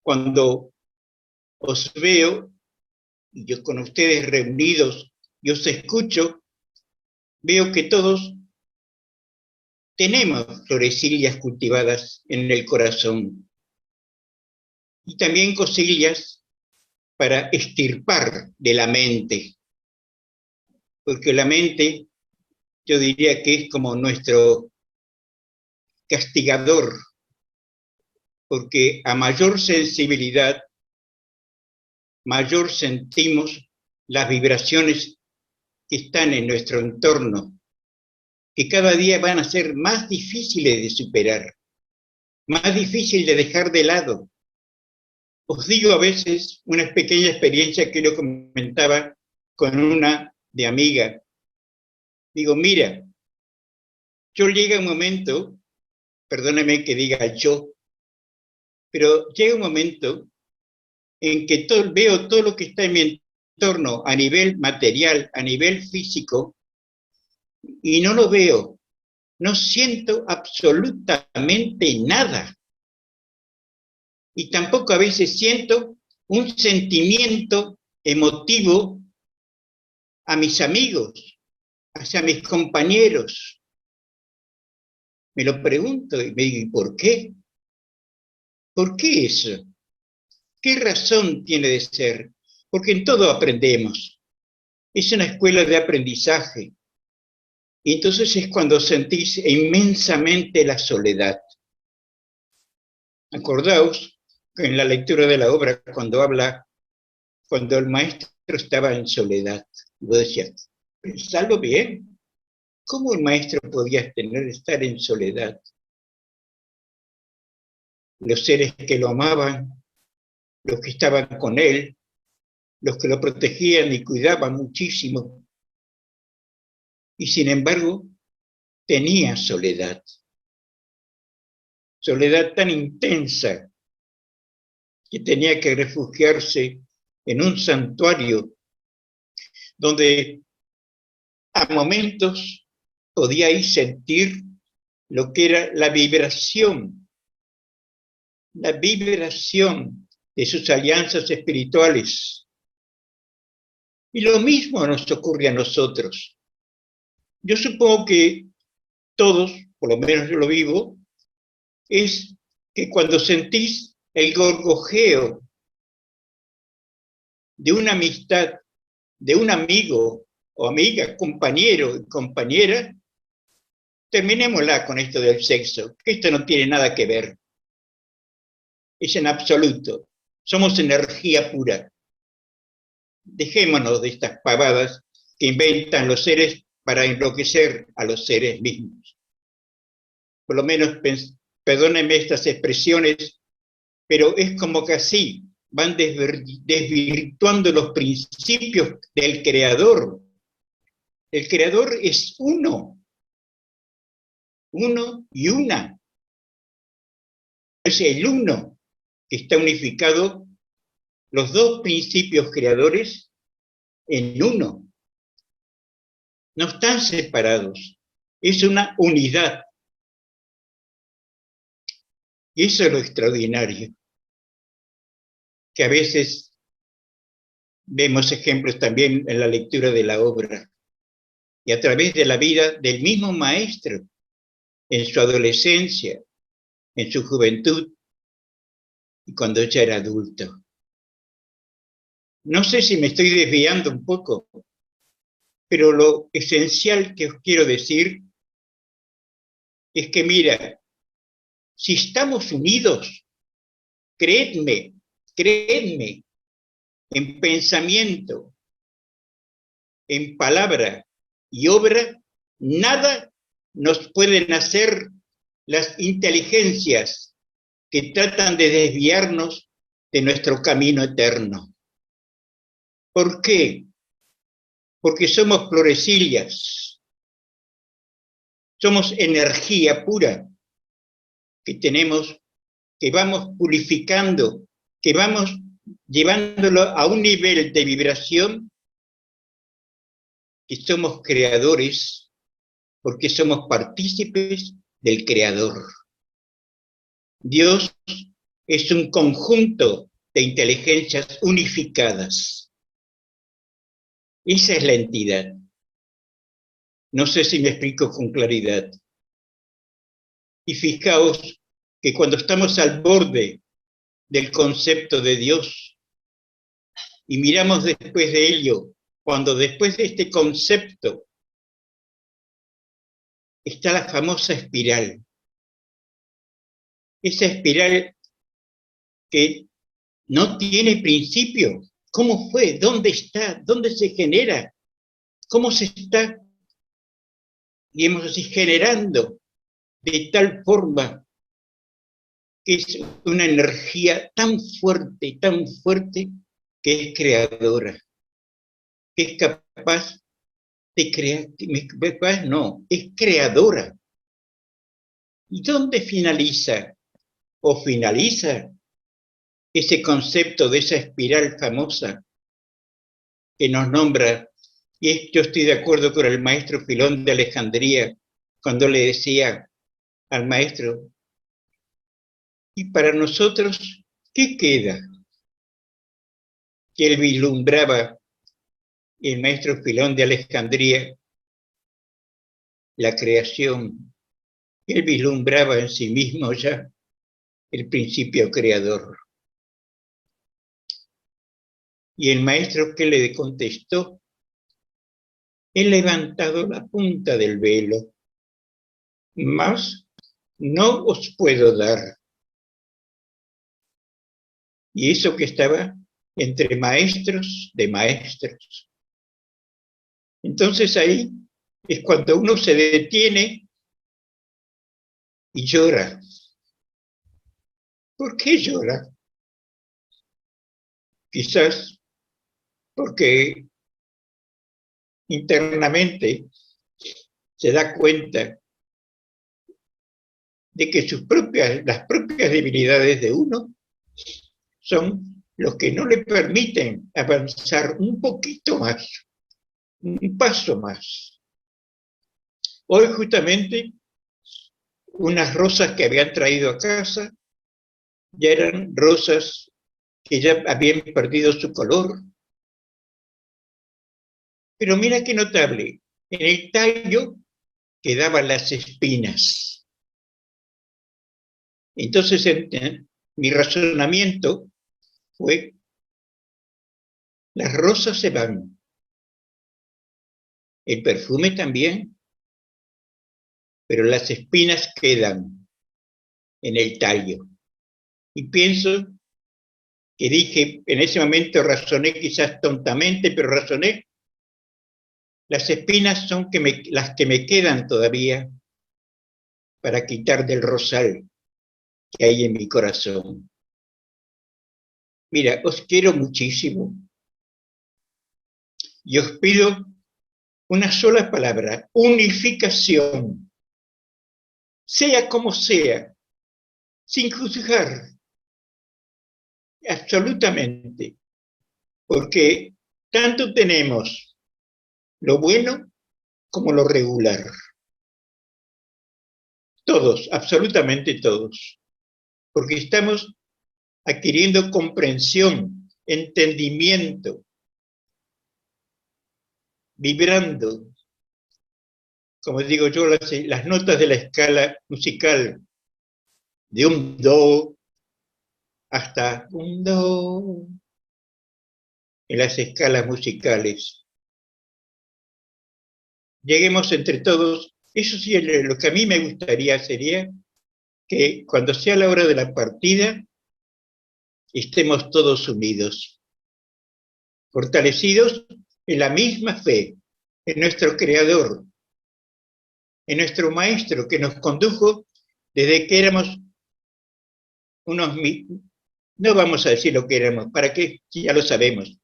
cuando os veo, y yo con ustedes reunidos, y os escucho, veo que todos tenemos florecillas cultivadas en el corazón, y también cosillas para extirpar de la mente, porque la mente, yo diría que es como nuestro castigador, porque a mayor sensibilidad, mayor sentimos las vibraciones que están en nuestro entorno, que cada día van a ser más difíciles de superar, más difícil de dejar de lado. Os digo a veces una pequeña experiencia que yo comentaba con una de amiga. Digo, mira, yo llega un momento, perdóname que diga yo, pero llega un momento en que veo todo lo que está en mi entorno a nivel material, a nivel físico, y no lo veo, no siento absolutamente nada. Y tampoco a veces siento un sentimiento emotivo a mis amigos, hacia mis compañeros. Me lo pregunto y me digo, ¿y por qué? ¿Por qué eso? ¿Qué razón tiene de ser? Porque en todo aprendemos. Es una escuela de aprendizaje. Y entonces es cuando sentís inmensamente la soledad. Acordaos que en la lectura de la obra, cuando el maestro estaba en soledad, y vos decías, pensadlo bien, ¿cómo el maestro podía estar en soledad? Los seres que lo amaban, los que estaban con él, los que lo protegían y cuidaban muchísimo. Y sin embargo, tenía soledad. Soledad tan intensa que tenía que refugiarse en un santuario donde a momentos podíais sentir lo que era la vibración de sus alianzas espirituales. Y lo mismo nos ocurre a nosotros. Yo supongo que todos, por lo menos yo lo vivo, es que cuando sentís el gorgojeo de una amistad, de un amigo o amiga, compañero y compañera, terminémosla con esto del sexo, que esto no tiene nada que ver. Es en absoluto. Somos energía pura. Dejémonos de estas pavadas que inventan los seres para enloquecer a los seres mismos. Por lo menos, perdónenme estas expresiones, pero es como que así van desvirtuando los principios del Creador. El Creador es uno y una. Es el uno que está unificado, los dos principios creadores en uno. No están separados, es una unidad. Y eso es lo extraordinario, que a veces vemos ejemplos también en la lectura de la obra y a través de la vida del mismo maestro, en su adolescencia, en su juventud y cuando ya era adulto. No sé si me estoy desviando un poco, pero lo esencial que os quiero decir es que, mira, si estamos unidos, creedme, en pensamiento, en palabra y obra, nada nos pueden hacer las inteligencias que tratan de desviarnos de nuestro camino eterno. ¿Por qué? Porque somos florecillas, somos energía pura que vamos purificando, que vamos llevándolo a un nivel de vibración, que somos creadores, porque somos partícipes del Creador. Dios es un conjunto de inteligencias unificadas. Esa es la entidad. No sé si me explico con claridad. Y fijaos que cuando estamos al borde del concepto de Dios y miramos después de ello, cuando después de este concepto está la famosa espiral. Esa espiral que no tiene principio. ¿Cómo fue? ¿Dónde está? ¿Dónde se genera? ¿Cómo se está, digamos así, generando de tal forma que es una energía tan fuerte, que es creadora, que es capaz de crear, es creadora. ¿Y dónde finaliza? O finaliza ese concepto de esa espiral famosa que nos nombra, y yo estoy de acuerdo con el maestro Filón de Alejandría, cuando le decía al maestro, y para nosotros, ¿qué queda? Que él vislumbraba, el maestro Filón de Alejandría, la creación. Él vislumbraba en sí mismo ya el principio creador. Y el maestro, ¿qué le contestó? He levantado la punta del velo, mas no os puedo dar. Y eso que estaba entre maestros de maestros. Entonces ahí es cuando uno se detiene y llora. ¿Por qué llora? Quizás porque internamente se da cuenta de que las propias debilidades de uno son los que no le permiten avanzar un poquito más un paso más. Hoy justamente unas rosas que habían traído a casa ya eran rosas que ya habían perdido su color. Pero mira qué notable, en el tallo quedaban las espinas. Entonces mi razonamiento fue, las rosas se van, el perfume también, pero las espinas quedan en el tallo. Y pienso que dije, en ese momento razoné quizás tontamente, pero razoné, las espinas son las que me quedan todavía para quitar del rosal que hay en mi corazón. Mira, os quiero muchísimo y os pido una sola palabra, unificación, sea como sea, sin juzgar, absolutamente, porque tanto tenemos lo bueno como lo regular. Todos, absolutamente todos, porque estamos adquiriendo comprensión, entendimiento, vibrando, como digo yo, las notas de la escala musical, de un do hasta un do, en las escalas musicales. Lleguemos entre todos, eso sí, lo que a mí me gustaría sería que cuando sea la hora de la partida, estemos todos unidos, fortalecidos en la misma fe, en nuestro Creador, en nuestro Maestro que nos condujo desde que éramos no vamos a decir lo que éramos, ¿para qué? Si ya lo sabemos.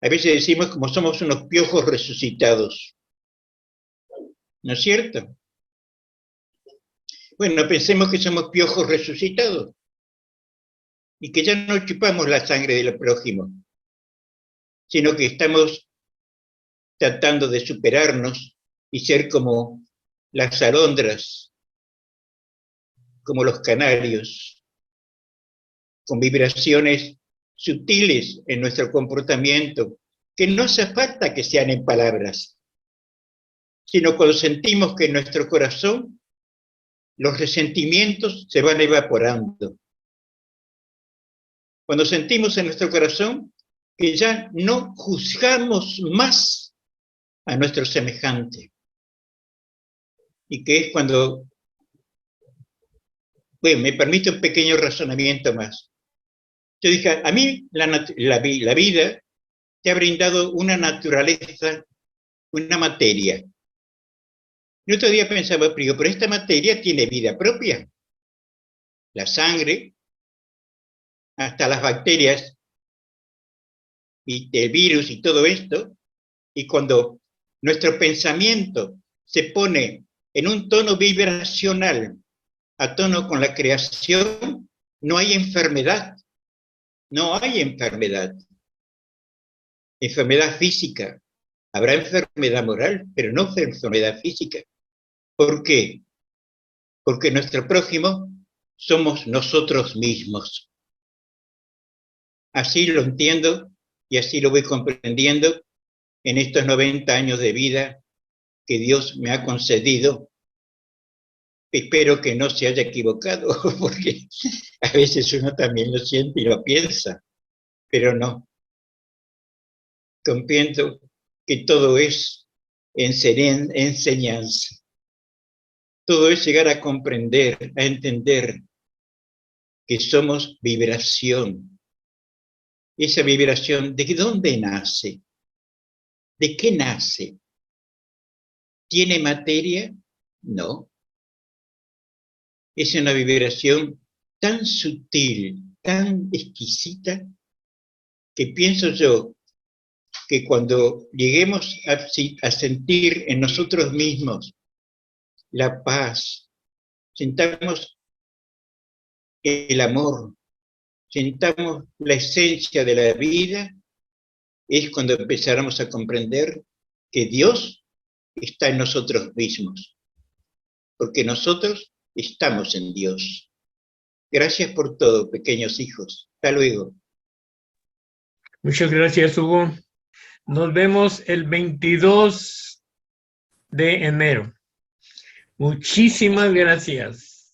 A veces decimos como somos unos piojos resucitados, ¿no es cierto? Bueno, pensemos que somos piojos resucitados y que ya no chupamos la sangre del prójimo, sino que estamos tratando de superarnos y ser como las alondras, como los canarios, con vibraciones sutiles en nuestro comportamiento, que no hace falta que sean en palabras, sino cuando sentimos que en nuestro corazón los resentimientos se van evaporando. Cuando sentimos en nuestro corazón que ya no juzgamos más a nuestro semejante. Y que es cuando, bueno, me permite un pequeño razonamiento más. Yo dije, a mí la vida te ha brindado una naturaleza, una materia. Y otro día pensaba, pero esta materia tiene vida propia. La sangre, hasta las bacterias, y el virus y todo esto, y cuando nuestro pensamiento se pone en un tono vibracional, a tono con la creación, no hay enfermedad. No hay enfermedad. Enfermedad física. Habrá enfermedad moral, pero no enfermedad física. ¿Por qué? Porque nuestro prójimo somos nosotros mismos. Así lo entiendo y así lo voy comprendiendo en estos 90 años de vida que Dios me ha concedido. Espero que no se haya equivocado, porque a veces uno también lo siente y lo piensa, pero no. Comprendo que todo es enseñanza. Todo es llegar a comprender, a entender que somos vibración. Esa vibración, ¿de dónde nace? ¿De qué nace? ¿Tiene materia? No. Es una vibración tan sutil, tan exquisita, que pienso yo que cuando lleguemos a sentir en nosotros mismos la paz, sintamos el amor, sintamos la esencia de la vida, es cuando empezaremos a comprender que Dios está en nosotros mismos, porque nosotros estamos en Dios. Gracias por todo, pequeños hijos. Hasta luego. Muchas gracias, Hugo. Nos vemos el 22 de enero. Muchísimas gracias.